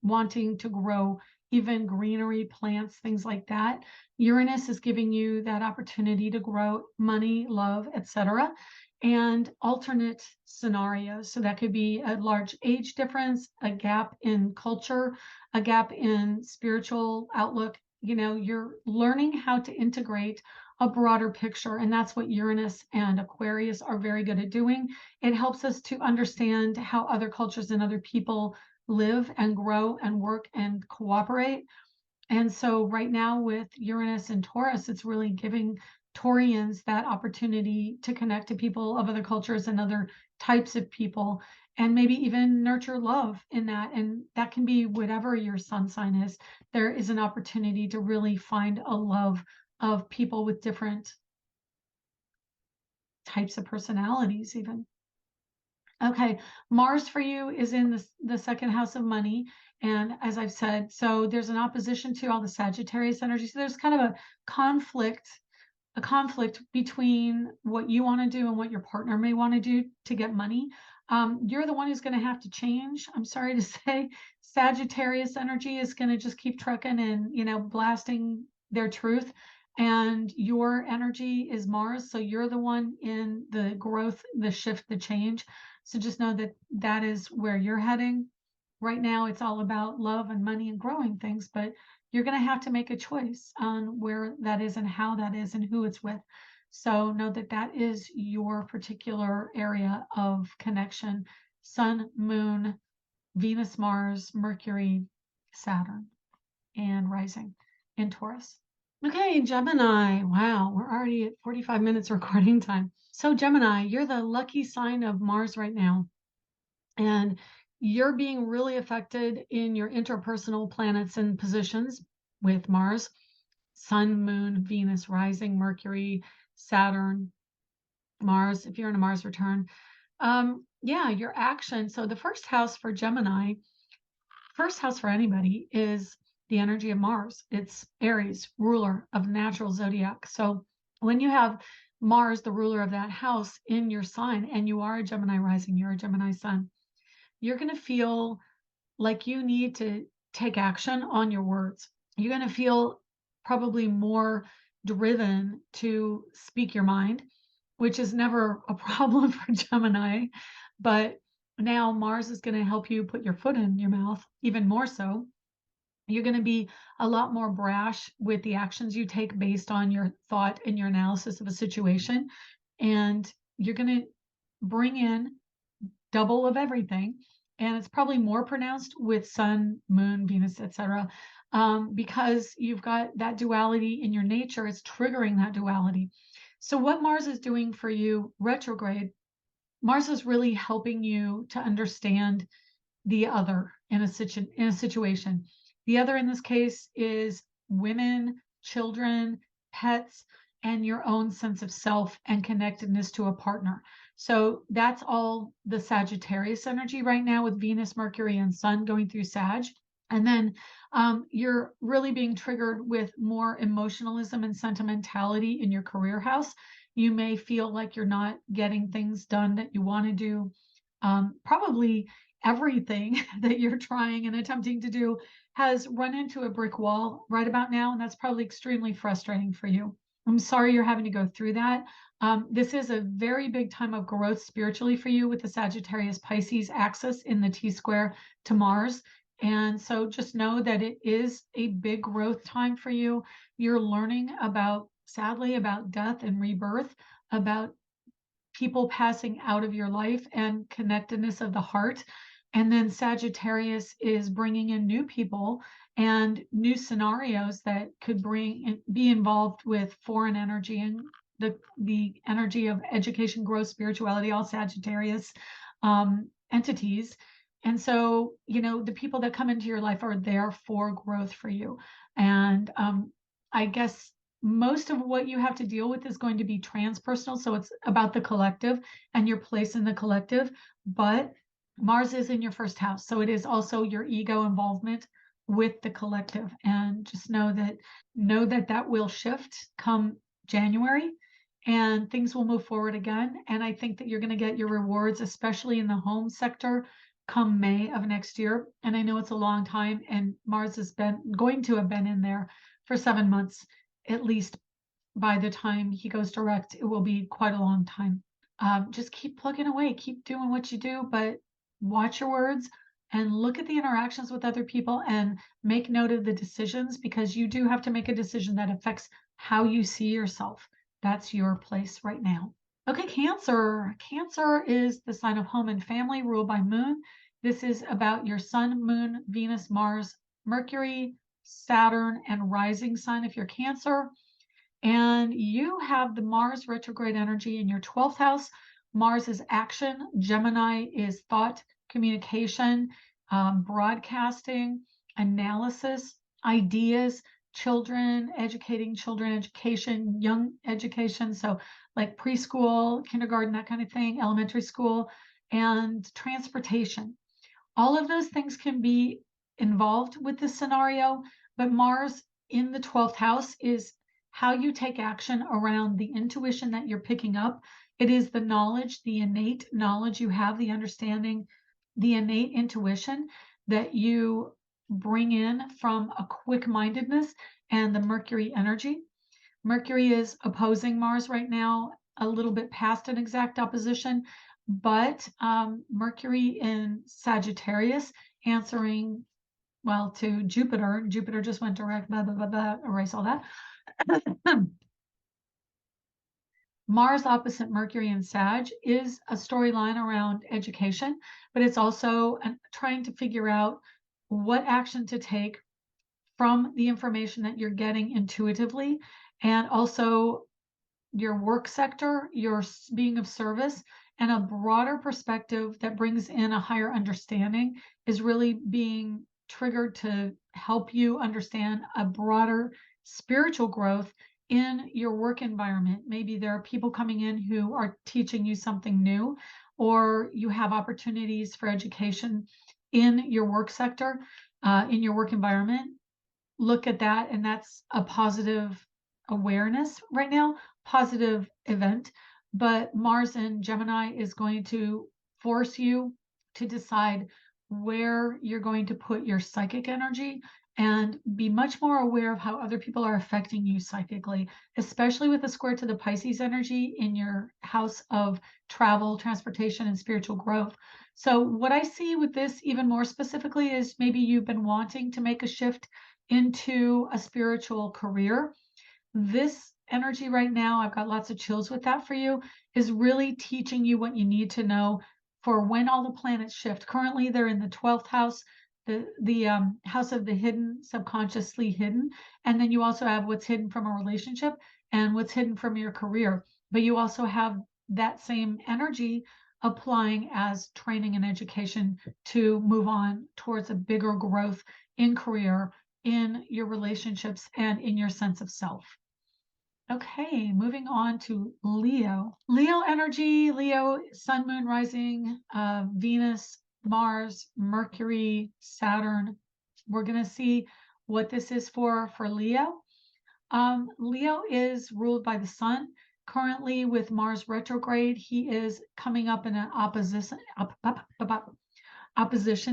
wanting to grow even greenery, plants, things like that. Uranus is giving you that opportunity to grow money, love, etc. And alternate scenarios. So that could be a large age difference, a gap in culture, a gap in spiritual outlook, you're learning how to integrate a broader picture. And that's what Uranus and Aquarius are very good at doing. It helps us to understand how other cultures and other people live and grow and work and cooperate. And so right now with Uranus and Taurus, it's really giving Taurians that opportunity to connect to people of other cultures and other types of people, and maybe even nurture love in that. And that can be whatever your sun sign is. There is an opportunity to really find a love of people with different types of personalities, even. Okay, Mars for you is in the second house of money. And as I've said, so there's an opposition to all the Sagittarius energy. So there's kind of conflict, a conflict between what you want to do and what your partner may want to do to get money. You're the one who's going to have to change. I'm sorry to say, Sagittarius energy is going to just keep trucking and, blasting their truth. And your energy is Mars. So you're the one in the growth, the shift, the change. So just know that that is where you're heading. Right now, it's all about love and money and growing things, but you're going to have to make a choice on where that is and how that is and who it's with. So know that that is your particular area of connection. Sun, Moon, Venus, Mars, Mercury, Saturn, and rising in Taurus. Okay, Gemini. Wow, we're already at 45 minutes recording time. So Gemini, you're the lucky sign of Mars right now. And you're being really affected in your interpersonal planets and positions with Mars, Sun, Moon, Venus, rising, Mercury, Saturn, Mars, if you're in a Mars return. Yeah, your action. So the first house for Gemini, first house for anybody is the energy of Mars. It's Aries, ruler of natural zodiac. So when you have Mars, the ruler of that house, in your sign, and you are a Gemini rising, you're a Gemini sun, you're going to feel like you need to take action on your words. You're going to feel probably more driven to speak your mind, which is never a problem for Gemini. But now Mars is going to help you put your foot in your mouth even more so. You're going to be a lot more brash with the actions you take based on your thought and your analysis of a situation. And you're going to bring in double of everything. And it's probably more pronounced with Sun, Moon, Venus, etc. Because you've got that duality in your nature. It's triggering that duality. So what Mars is doing for you, retrograde, Mars is really helping you to understand the other in a situation. The other in this case is women, children, pets, and your own sense of self and connectedness to a partner. So that's all the Sagittarius energy right now with Venus, Mercury, and Sun going through Sag. And then you're really being triggered with more emotionalism and sentimentality in your career house. You may feel like you're not getting things done that you want to do. Probably everything that you're trying and attempting to do has run into a brick wall right about now, and that's probably extremely frustrating for you. I'm sorry you're having to go through that. This is a very big time of growth spiritually for you with the Sagittarius Pisces axis in the T-square to Mars. And so just know that it is a big growth time for you. You're learning sadly, about death and rebirth, about people passing out of your life and connectedness of the heart. And then Sagittarius is bringing in new people and new scenarios that could be involved with foreign energy and the energy of education, growth, spirituality, all Sagittarius entities. And so, the people that come into your life are there for growth for you. And I guess most of what you have to deal with is going to be transpersonal. So it's about the collective and your place in the collective. But Mars is in your first house. So it is also your ego involvement with the collective. And just know that will shift come January and things will move forward again. And I think that you're going to get your rewards, especially in the home sector, come May of next year. And I know it's a long time, and Mars has been going to have been in there for 7 months, at least. By the time he goes direct, it will be quite a long time. Just keep plugging away, keep doing what you do, but watch your words, and look at the interactions with other people and make note of the decisions, because you do have to make a decision that affects how you see yourself. That's your place right now. Okay, Cancer. Cancer is the sign of home and family, ruled by Moon. This is about your Sun, Moon, Venus, Mars, Mercury, Saturn, and rising sign if you're Cancer. And you have the Mars retrograde energy in your 12th house. Mars is action. Gemini is thought, communication, broadcasting, analysis, ideas, children, education, young education. So like preschool, kindergarten, that kind of thing, elementary school, and transportation. All of those things can be involved with this scenario, but Mars in the 12th house is how you take action around the intuition that you're picking up. It is the knowledge, the innate knowledge you have, the understanding, the innate intuition that you bring in from a quick-mindedness and the Mercury energy. Mercury is opposing Mars right now, a little bit past an exact opposition, but Mercury in Sagittarius answering, well, to Jupiter. Jupiter just went direct, blah, blah, blah, blah, erase all that. Mars opposite Mercury in Sag is a storyline around education, but it's also trying to figure out what action to take from the information that you're getting intuitively, and also your work sector, your being of service, and a broader perspective that brings in a higher understanding is really being triggered to help you understand a broader spiritual growth in your work environment. Maybe there are people coming in who are teaching you something new, or you have opportunities for education in your work sector, in your work environment. Look at that, and that's a positive awareness right now, positive event. But Mars in Gemini is going to force you to decide where you're going to put your psychic energy and be much more aware of how other people are affecting you psychically, especially with the square to the Pisces energy in your house of travel, transportation, and spiritual growth. So what I see with this even more specifically is maybe you've been wanting to make a shift into a spiritual career. This energy right now, I've got lots of chills with that for you, is really teaching you what you need to know for when all the planets shift. Currently, they're in the 12th house, the house of the hidden, subconsciously hidden. And then you also have what's hidden from a relationship and what's hidden from your career. But you also have that same energy applying as training and education to move on towards a bigger growth in career, in your relationships, and in your sense of self. Okay, moving on to Leo. Leo energy, Leo, Sun, Moon, Rising, Venus, Mars, Mercury, Saturn. We're going to see what this is for Leo. Leo is ruled by the Sun. Currently with Mars retrograde, he is coming up in an opposition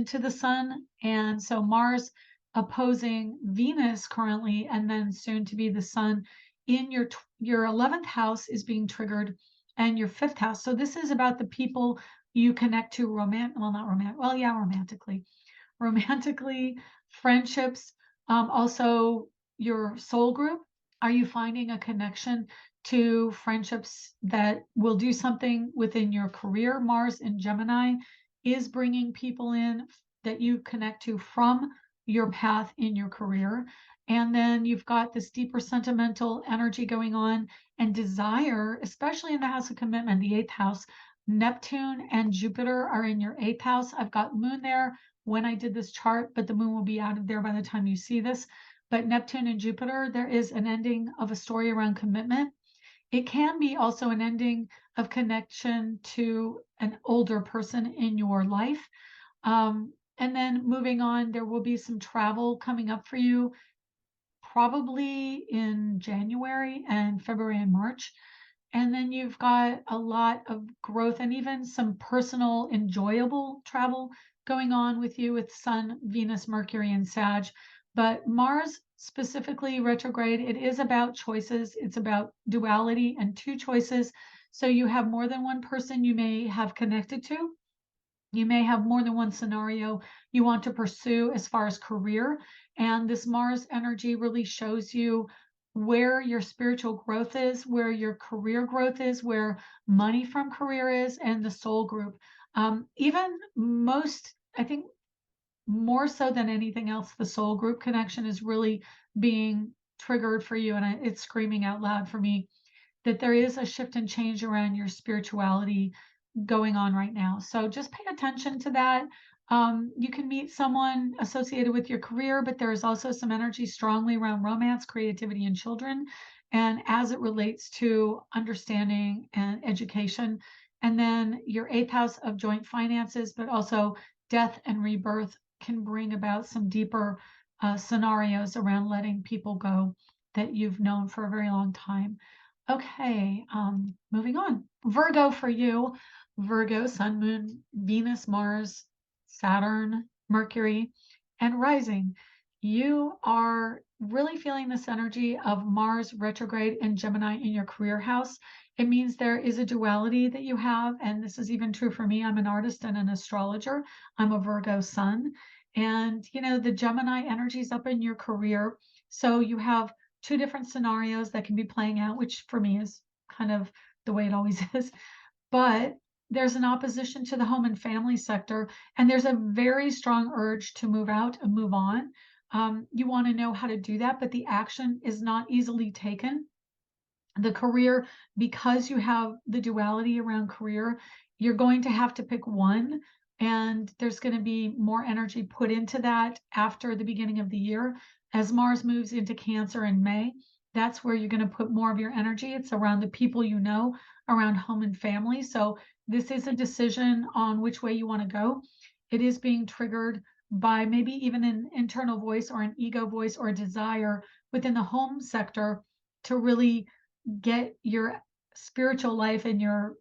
to the Sun. And so Mars opposing Venus currently, and then soon to be the Sun in your 11th house is being triggered, and your 5th house. So this is about the people you connect to romantically, friendships, also your soul group. Are you finding a connection to friendships that will do something within your career? Mars in Gemini is bringing people in that you connect to from your path in your career. And then you've got this deeper sentimental energy going on and desire, especially in the house of commitment, the 8th house. Neptune and Jupiter are in your 8th house. I've got Moon there when I did this chart, but the Moon will be out of there by the time you see this. But Neptune and Jupiter, there is an ending of a story around commitment. It can be also an ending of connection to an older person in your life. And then moving on, there will be some travel coming up for you, probably in January and February and March. And then you've got a lot of growth and even some personal, enjoyable travel going on with you with Sun, Venus, Mercury, and Sag. But Mars specifically retrograde, it is about choices. It's about duality and two choices. So you have more than one person you may have connected to. You may have more than one scenario you want to pursue as far as career. And this Mars energy really shows you where your spiritual growth is, where your career growth is, where money from career is, and the soul group. Even most, I think, more so than anything else, the soul group connection is really being triggered for you. And it's screaming out loud for me that there is a shift and change around your spirituality going on right now. So just pay attention to that. You can meet someone associated with your career, but there is also some energy strongly around romance, creativity, and children. And as it relates to understanding and education, and then your eighth house of joint finances, but also death and rebirth can bring about some deeper scenarios around letting people go that you've known for a very long time. Okay, moving on. Virgo for you. Virgo, Sun, Moon, Venus, Mars, Saturn, Mercury, and rising. You are really feeling this energy of Mars retrograde and Gemini in your career house. It means there is a duality that you have, and this is even true for me. I'm an artist and an astrologer. I'm a Virgo sun. And, the Gemini energy is up in your career. So you have two different scenarios that can be playing out, which for me is kind of the way it always is. But there's an opposition to the home and family sector, and there's a very strong urge to move out and move on. You want to know how to do that, but the action is not easily taken. The career, because you have the duality around career, you're going to have to pick one, and there's going to be more energy put into that after the beginning of the year. As Mars moves into Cancer in May, that's where you're going to put more of your energy. It's around the people you know, around home and family. So this is a decision on which way you want to go. It is being triggered by maybe even an internal voice or an ego voice or a desire within the home sector to really get your spiritual life and your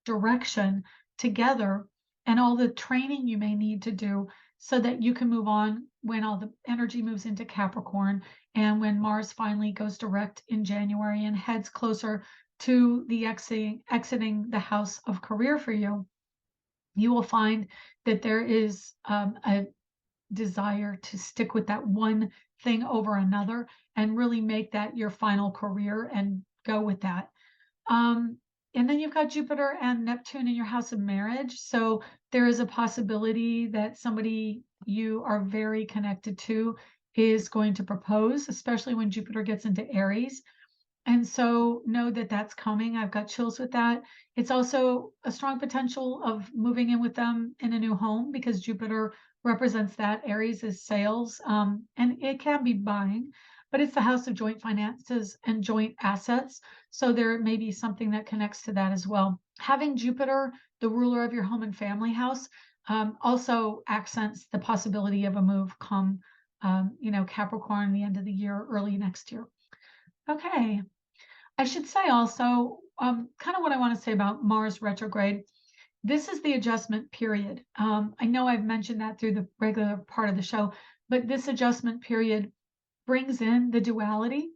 direction together, and all the training you may need to do so that you can move on when all the energy moves into Capricorn, and when Mars finally goes direct in January and heads closer to the exiting the house of career for you. You will find that there is a desire to stick with that one thing over another and really make that your final career and go with that. And then you've got Jupiter and Neptune in your house of marriage. So there is a possibility that somebody you are very connected to is going to propose, especially when Jupiter gets into Aries. And so know that that's coming. I've got chills with that. It's also a strong potential of moving in with them in a new home, because Jupiter represents that. Aries is sales, and it can be buying, but it's the house of joint finances and joint assets. So there may be something that connects to that as well. Having Jupiter, the ruler of your home and family house, also accents the possibility of a move come, Capricorn, the end of the year, early next year. Okay. I should say also, kind of what I want to say about Mars retrograde. This is the adjustment period. I know I've mentioned that through the regular part of the show, but this adjustment period brings in the duality.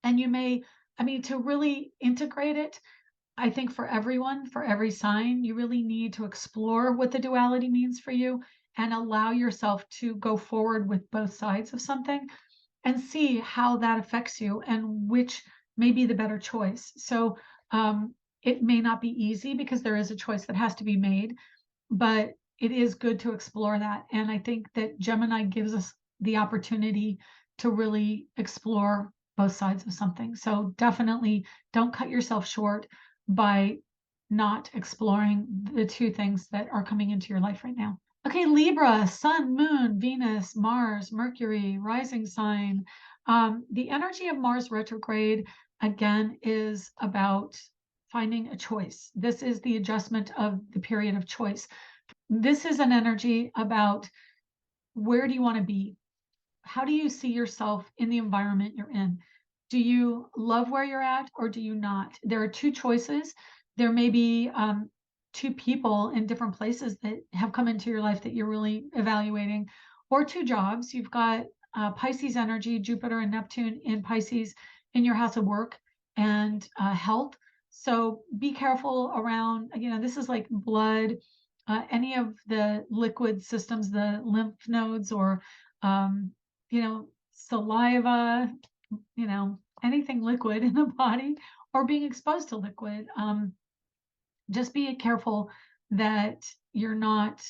And to really integrate it, I think for everyone, for every sign, you really need to explore what the duality means for you and allow yourself to go forward with both sides of something and see how that affects you and which may be the better choice. So it may not be easy because there is a choice that has to be made, but it is good to explore that. And I think that Gemini gives us the opportunity to really explore both sides of something. So definitely don't cut yourself short by not exploring the two things that are coming into your life right now. Okay, Libra, Sun, Moon, Venus, Mars, Mercury, rising sign. The energy of Mars retrograde, again, is about finding a choice. This is the adjustment of the period of choice. This is an energy about where do you want to be? How do you see yourself in the environment you're in? Do you love where you're at or do you not? There are two choices. There may be two people in different places that have come into your life that you're really evaluating, or two jobs. You've got Pisces energy, Jupiter and Neptune in Pisces in your house of work and health. So be careful around, this is like blood any of the liquid systems, the lymph nodes, or saliva, anything liquid in the body, or being exposed to liquid. Just be careful that you're not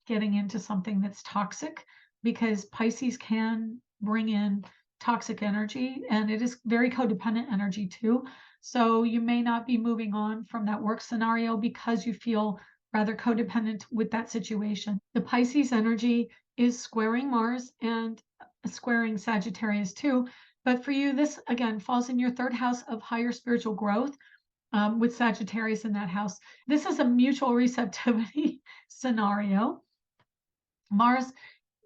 getting into something that's toxic, because Pisces can bring in toxic energy, and it is very codependent energy too. So you may not be moving on from that work scenario because you feel rather codependent with that situation. The Pisces energy is squaring Mars and squaring Sagittarius too. But for you, this again falls in your third house of higher spiritual growth, with Sagittarius in that house. This is a mutual receptivity scenario. Mars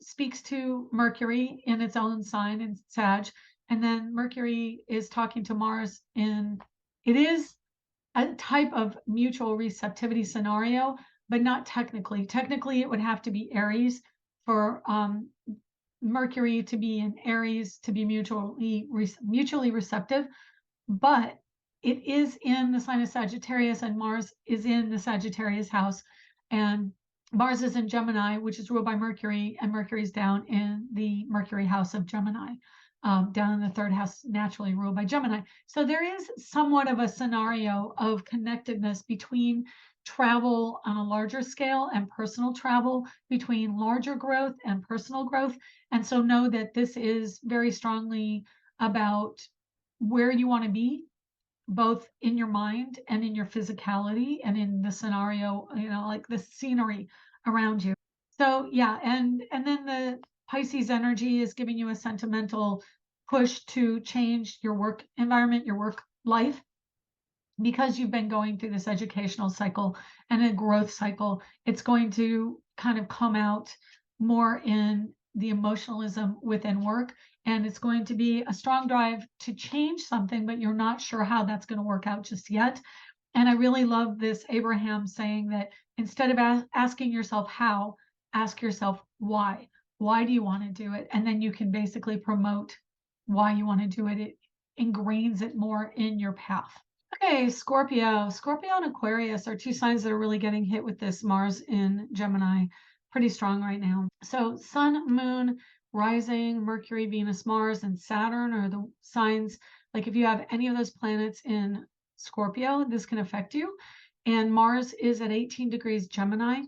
speaks to Mercury in its own sign in Sag, and then Mercury is talking to Mars it is a type of mutual receptivity scenario, but not technically. Technically, it would have to be Aries for Mercury to be in Aries to be mutually receptive, but it is in the sign of Sagittarius, and Mars is in the Sagittarius house, and Mars is in Gemini, which is ruled by Mercury, and Mercury's down in the Mercury house of Gemini, down in the third house, naturally ruled by Gemini. So there is somewhat of a scenario of connectedness between travel on a larger scale and personal travel, between larger growth and personal growth. And so know that this is very strongly about where you want to be, both in your mind and in your physicality and in the scenario, like the scenery around you. So yeah, and then the Pisces energy is giving you a sentimental push to change your work environment, your work life, because you've been going through this educational cycle and a growth cycle. It's going to kind of come out more in the emotionalism within work, and it's going to be a strong drive to change something, but you're not sure how that's going to work out just yet. And I really love this Abraham saying that instead of asking yourself how, ask yourself why. Why do you want to do it? And then you can basically promote why you want to do it. It ingrains it more in your path. Okay, Scorpio. Scorpio and Aquarius are two signs that are really getting hit with this Mars in Gemini. Pretty strong right now. So Sun, Moon, Rising, Mercury, Venus, Mars, and Saturn are the signs. Like if you have any of those planets in Scorpio, this can affect you. And Mars is at 18 degrees Gemini.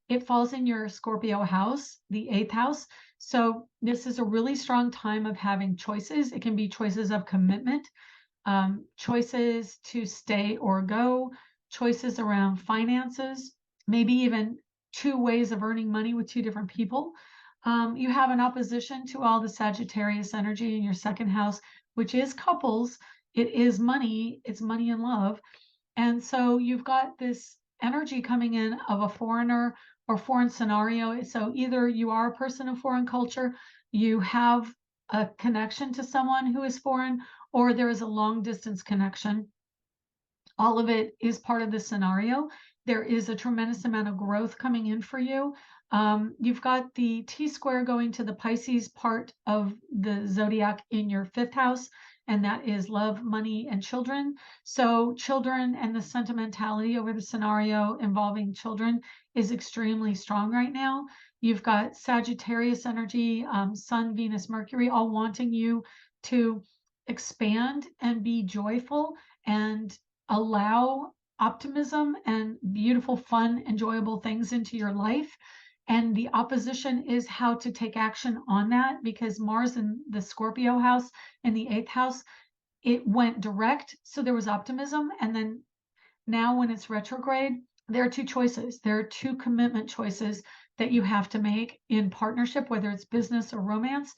It falls in your Scorpio house, the 8th house. So this is a really strong time of having choices. It can be choices of commitment, choices to stay or go, choices around finances, maybe even two ways of earning money with two different people. You have an opposition to all the Sagittarius energy in your second house, which is couples. It is money. It's money and love. And so you've got this energy coming in of a foreigner or foreign scenario. So either you are a person of foreign culture, you have a connection to someone who is foreign, or there is a long distance connection. All of it is part of the scenario. There is a tremendous amount of growth coming in for you. You've got the T square going to the Pisces part of the zodiac in your 5th house, and that is love, money, and children. So children and the sentimentality over the scenario involving children is extremely strong right now. You've got Sagittarius energy, Sun, Venus, Mercury, all wanting you to expand and be joyful and allow optimism and beautiful, fun, enjoyable things into your life. And the opposition is how to take action on that, because Mars in the Scorpio house, in the 8th house, it went direct. So there was optimism. And then now when it's retrograde, there are two choices. There are two commitment choices that you have to make in partnership, whether it's business or romance.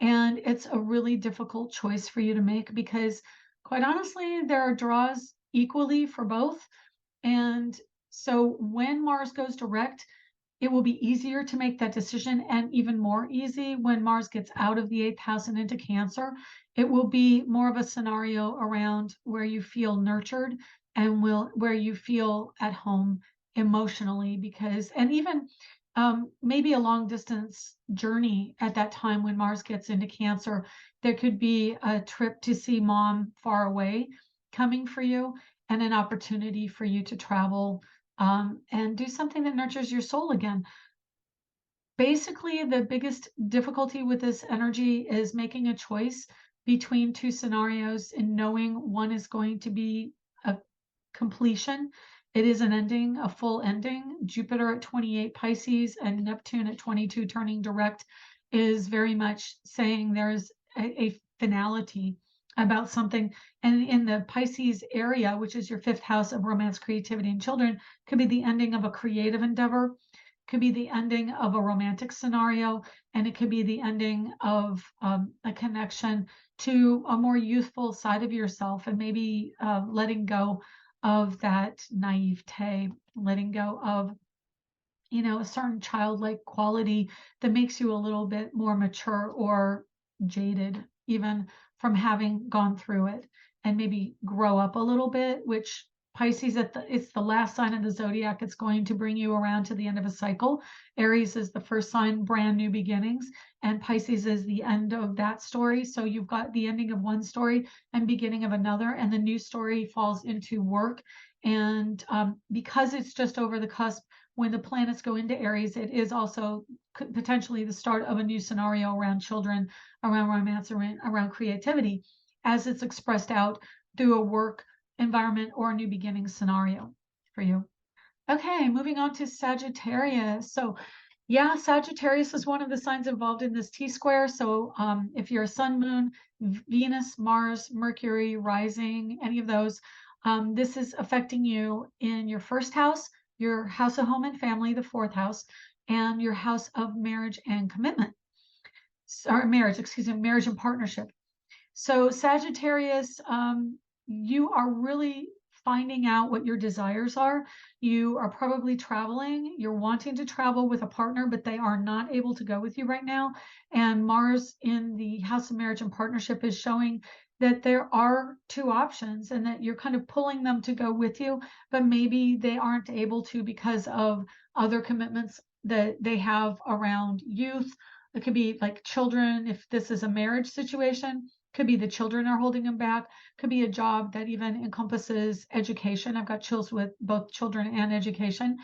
And it's a really difficult choice for you to make, because quite honestly, there are draws equally for both. And so when Mars goes direct, it will be easier to make that decision, and even more easy when Mars gets out of the 8th house and into Cancer. It will be more of a scenario around where you feel nurtured and where you feel at home emotionally, because, and even maybe a long distance journey at that time when Mars gets into Cancer. There could be a trip to see mom far away coming for you, and an opportunity for you to travel and do something that nurtures your soul again. Basically, the biggest difficulty with this energy is making a choice between two scenarios and knowing one is going to be a completion. It is an ending, a full ending. Jupiter at 28 Pisces and Neptune at 22 turning direct is very much saying there's a finality about something. And in the Pisces area, which is your fifth house of romance, creativity, and children, could be the ending of a creative endeavor, could be the ending of a romantic scenario, and it could be the ending of a connection to a more youthful side of yourself, and maybe letting go of that naivete, letting go of, a certain childlike quality that makes you a little bit more mature or jaded, even from having gone through it, and maybe grow up a little bit, which Pisces, it's the last sign of the zodiac. It's going to bring you around to the end of a cycle. Aries is the first sign, brand new beginnings, and Pisces is the end of that story. So you've got the ending of one story and beginning of another, and the new story falls into work. And because it's just over the cusp, when the planets go into Aries, it is also potentially the start of a new scenario around children, around romance, around creativity, as it's expressed out through a work environment or a new beginning scenario for you. Okay, moving on to Sagittarius. So yeah, Sagittarius is one of the signs involved in this T-square. So if you're a sun, moon, Venus, Mars, Mercury, rising, any of those, this is affecting you in your first house, your house of home and family, the fourth house, and your house of marriage and commitment. Sorry, marriage and partnership. So Sagittarius, you are really finding out what your desires are. You are probably traveling. You're wanting to travel with a partner, but they are not able to go with you right now. And Mars in the house of marriage and partnership is showing that there are two options and that you're kind of pulling them to go with you, but maybe they aren't able to because of other commitments that they have around youth. It could be like children, if this is a marriage situation. Could be the children are holding them back. Could be a job that even encompasses education. I've got chills with both children and education.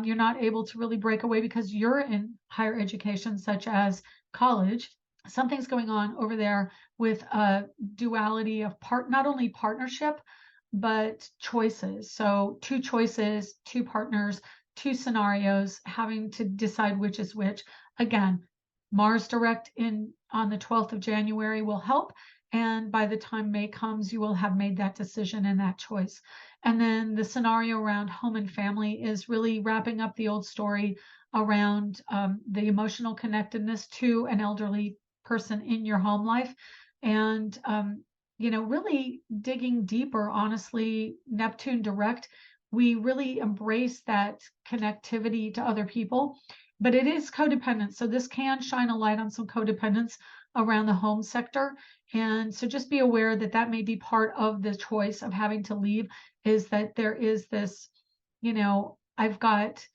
You're not able to really break away because you're in higher education, such as college. Something's going on over there with a duality of not only partnership, but choices. So two choices, two partners, two scenarios, having to decide which is which. Again, Mars direct on the 12th of January will help. And by the time May comes, you will have made that decision and that choice. And then the scenario around home and family is really wrapping up the old story around the emotional connectedness to an elderly person in your home life. And, really digging deeper, honestly, Neptune direct, we really embrace that connectivity to other people. But it is codependent. So this can shine a light on some codependence around the home sector. And so just be aware that that may be part of the choice of having to leave, is that there is this, I've got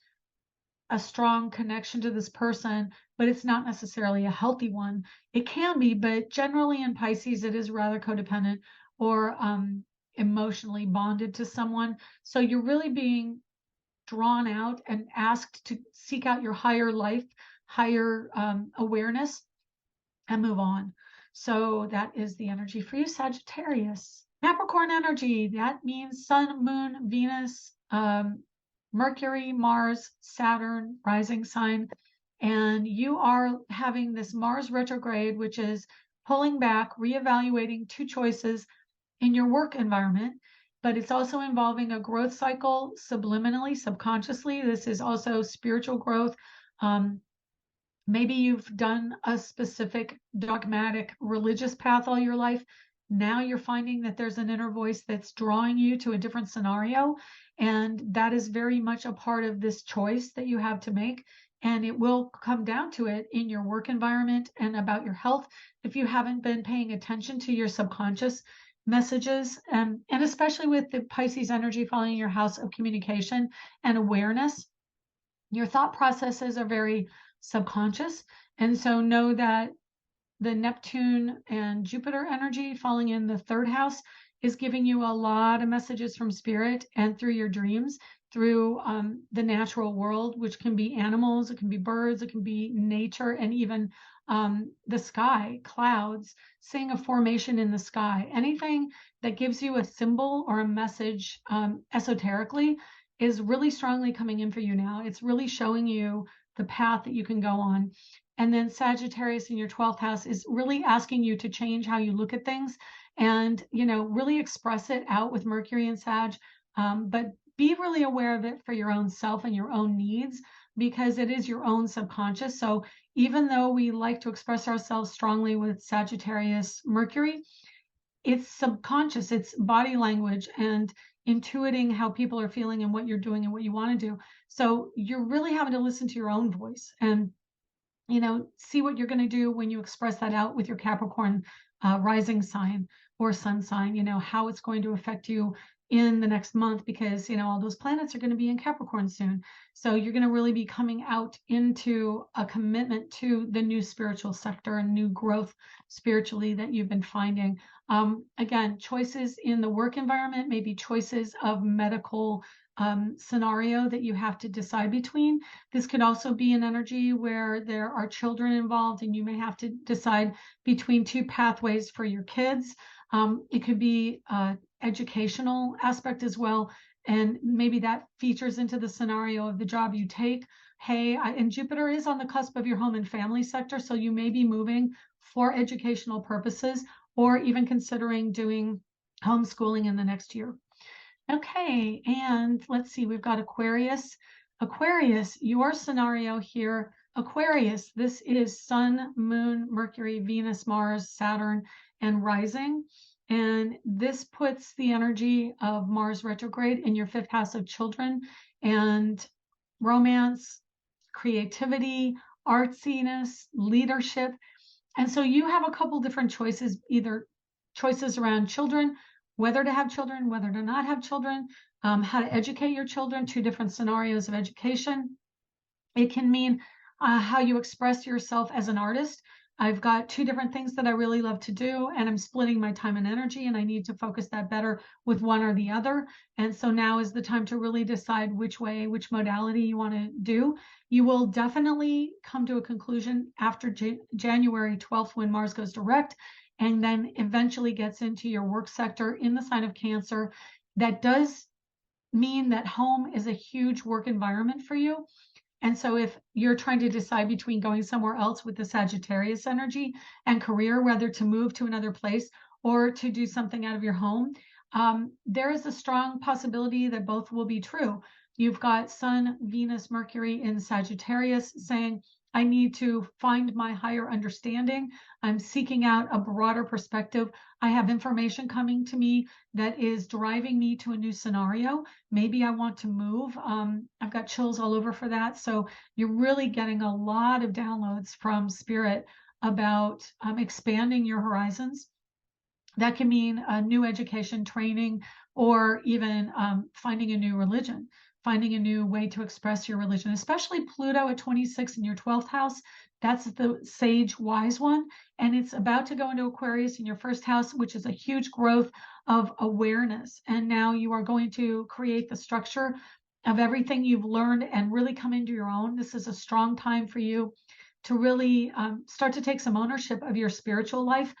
a strong connection to this person, but it's not necessarily a healthy one. It can be, but generally in Pisces, it is rather codependent or emotionally bonded to someone. So you're really being drawn out and asked to seek out your higher life, higher awareness, and move on. So that is the energy for you, Sagittarius. Capricorn energy, that means Sun, Moon, Venus, Mercury, Mars, Saturn, rising sign. And you are having this Mars retrograde, which is pulling back, reevaluating two choices in your work environment, but it's also involving a growth cycle subliminally, subconsciously. This is also spiritual growth. Maybe you've done a specific dogmatic religious path all your life. Now you're finding that there's an inner voice that's drawing you to a different scenario. And that is very much a part of this choice that you have to make. And it will come down to it in your work environment and about your health if you haven't been paying attention to your subconscious messages, and especially with the Pisces energy following your house of communication and awareness, your thought processes are very subconscious. And so know that the Neptune and Jupiter energy falling in the third house is giving you a lot of messages from spirit and through your dreams through the natural world, which can be animals, it can be birds, it can be nature, and even the sky, clouds, seeing a formation in the sky. Anything that gives you a symbol or a message esoterically is really strongly coming in for you now. It's really showing you the path that you can go on. And then Sagittarius in your 12th house is really asking you to change how you look at things and, really express it out with Mercury and Sag. But be really aware of it for your own self and your own needs, because it is your own subconscious. So even though we like to express ourselves strongly with Sagittarius Mercury, it's subconscious, it's body language and intuiting how people are feeling and what you're doing and what you want to do. So you're really having to listen to your own voice and see what you're going to do when you express that out with your Capricorn rising sign or sun sign, how it's going to affect you in the next month, because, all those planets are going to be in Capricorn soon. So you're going to really be coming out into a commitment to the new spiritual sector and new growth spiritually that you've been finding. Again, choices in the work environment, maybe choices of medical scenario that you have to decide between. This could also be an energy where there are children involved and you may have to decide between two pathways for your kids. It could be educational aspect as well, and maybe that features into the scenario of the job you take. And Jupiter is on the cusp of your home and family sector, so you may be moving for educational purposes or even considering doing homeschooling in the next year. Okay, and let's see, we've got Aquarius. Aquarius, your scenario here, Aquarius, this is Sun, Moon, Mercury, Venus, Mars, Saturn, and rising. And this puts the energy of Mars retrograde in your 5th house of children and romance, creativity, artsiness, leadership. And so you have a couple different choices, either choices around children, whether to have children, whether to not have children, how to educate your children, 2 different scenarios of education. It can mean how you express yourself as an artist. I've got 2 different things that I really love to do, and I'm splitting my time and energy, and I need to focus that better with one or the other. And so now is the time to really decide which modality you want to do. You will definitely come to a conclusion after January 12th when Mars goes direct, and then eventually gets into your work sector in the sign of Cancer. That does mean that home is a huge work environment for you. And so if you're trying to decide between going somewhere else with the Sagittarius energy and career, whether to move to another place or to do something out of your home, there is a strong possibility that both will be true. You've got Sun, Venus, Mercury in Sagittarius saying, I need to find my higher understanding. I'm seeking out a broader perspective. I have information coming to me that is driving me to a new scenario. Maybe I want to move. I've got chills all over for that. So you're really getting a lot of downloads from Spirit about expanding your horizons. That can mean a new education training, or even finding a new religion, finding a new way to express your religion, especially Pluto at 26 in your 12th house. That's the sage wise one. And it's about to go into Aquarius in your 1st house, which is a huge growth of awareness. And now you are going to create the structure of everything you've learned and really come into your own. This is a strong time for you to really start to take some ownership of your spiritual life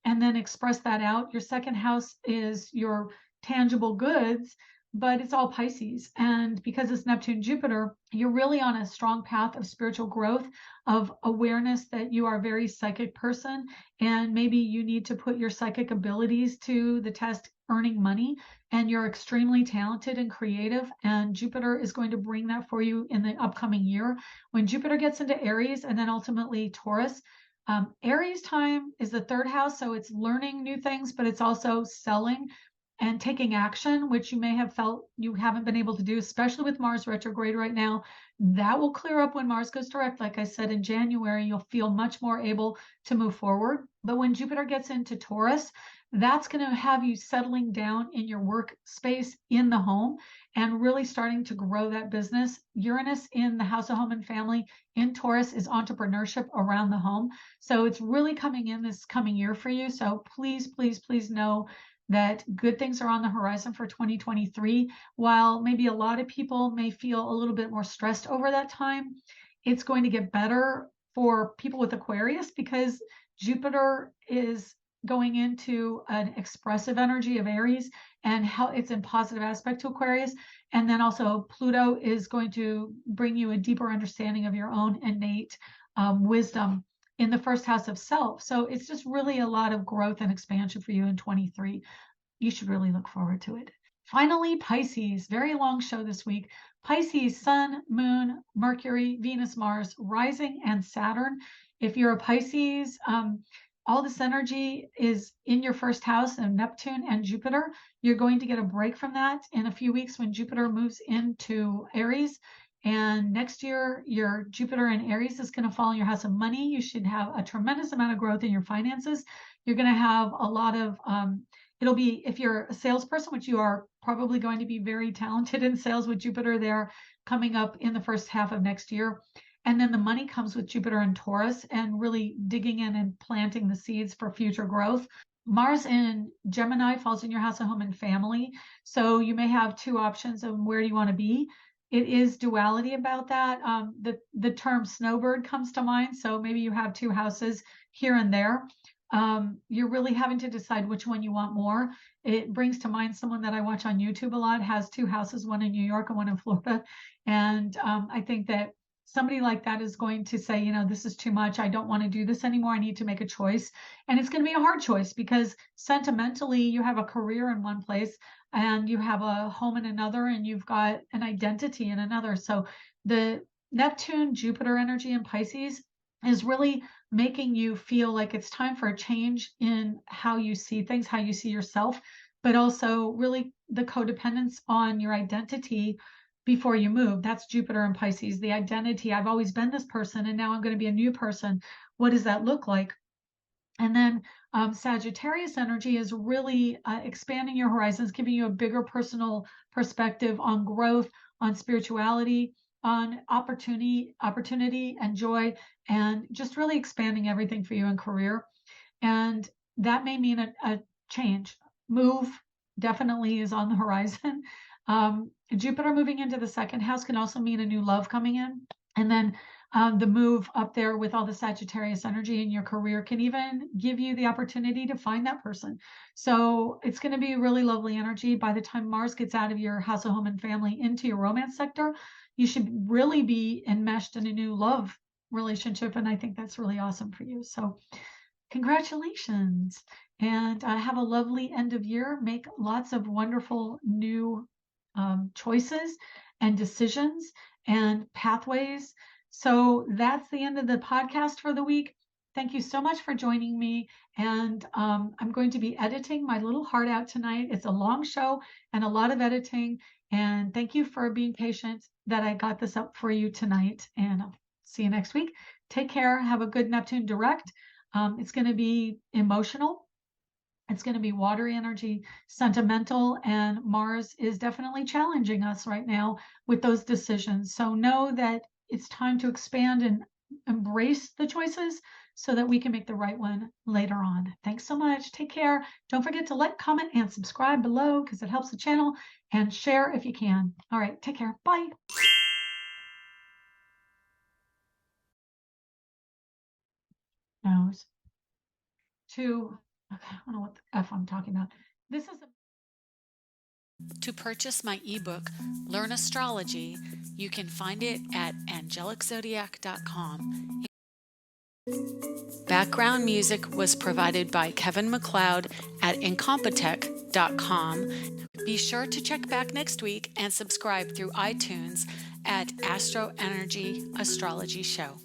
and then express that out. Your 2nd house is your tangible goods, but it's all Pisces. And because it's Neptune, Jupiter, you're really on a strong path of spiritual growth, of awareness that you are a very psychic person. And maybe you need to put your psychic abilities to the test, earning money. And you're extremely talented and creative. And Jupiter is going to bring that for you in the upcoming year. When Jupiter gets into Aries and then ultimately Taurus, Aries time is the 3rd house, so it's learning new things, but it's also selling and taking action, which you may have felt you haven't been able to do, especially with Mars retrograde right now. That will clear up when Mars goes direct. Like I said, in January, you'll feel much more able to move forward. But when Jupiter gets into Taurus, that's going to have you settling down in your workspace in the home and really starting to grow that business. Uranus in the house of home and family in Taurus is entrepreneurship around the home. So it's really coming in this coming year for you. So please, please, please know that good things are on the horizon for 2023. While maybe a lot of people may feel a little bit more stressed over that time, it's going to get better for people with Aquarius because Jupiter is going into an expressive energy of Aries, and how it's in positive aspect to Aquarius. And then also Pluto is going to bring you a deeper understanding of your own innate wisdom in the first house of self. So it's just really a lot of growth and expansion for you in 23. You should really look forward to it. Finally, Pisces, very long show this week. Pisces, Sun, Moon, Mercury, Venus, Mars, rising, and Saturn. If you're a Pisces, all this energy is in your first house of Neptune and Jupiter. You're going to get a break from that in a few weeks when Jupiter moves into Aries. And next year, your Jupiter in Aries is going to fall in your house of money. You should have a tremendous amount of growth in your finances. You're going to have a lot of, it'll be, if you're a salesperson, which you are probably going to be very talented in sales with Jupiter there coming up in the first half of next year. And then the money comes with Jupiter and Taurus and really digging in and planting the seeds for future growth. Mars in Gemini falls in your house of home and family. So you may have two options of where you want to be. It is duality about that. The term snowbird comes to mind. So maybe you have two houses here and there. You're really having to decide which one you want more. It brings to mind someone that I watch on YouTube a lot, has two houses, one in New York and one in Florida. And I think that somebody like that is going to say, this is too much. I don't want to do this anymore. I need to make a choice. And it's going to be a hard choice because sentimentally, you have a career in one place and you have a home in another, and you've got an identity in another. So the Neptune, Jupiter energy in Pisces is really making you feel like it's time for a change in how you see things, how you see yourself, but also really the codependence on your identity before you move. That's Jupiter and Pisces, the identity. I've always been this person and now I'm going to be a new person. What does that look like? And then Sagittarius energy is really expanding your horizons, giving you a bigger personal perspective on growth, on spirituality, on opportunity and joy, and just really expanding everything for you in career. And that may mean a change. Move definitely is on the horizon. Jupiter moving into the second house can also mean a new love coming in. And then the move up there with all the Sagittarius energy in your career can even give you the opportunity to find that person. So it's going to be really lovely energy. By the time Mars gets out of your house of home and family into your romance sector, you should really be enmeshed in a new love relationship. And I think that's really awesome for you. So congratulations. And have a lovely end of year. Make lots of wonderful new choices and decisions and pathways. So that's the end of the podcast for the week. Thank you so much for joining me. And I'm going to be editing my little heart out tonight. It's a long show and a lot of editing. And thank you for being patient that I got this up for you tonight. And I'll see you next week. Take care. Have a good Neptune direct. It's going to be emotional. It's going to be watery energy, sentimental, and Mars is definitely challenging us right now with those decisions. So know that it's time to expand and embrace the choices so that we can make the right one later on. Thanks so much. Take care. Don't forget to like, comment, and subscribe below because it helps the channel, and share if you can. All right, take care. Bye. Nose. To, okay, I don't know what the F I'm talking about. This is To purchase my ebook, Learn Astrology, you can find it at angeliczodiac.com. Background music was provided by Kevin MacLeod at incompetech.com. Be sure to check back next week and subscribe through iTunes at AstroEnergy Astrology Show.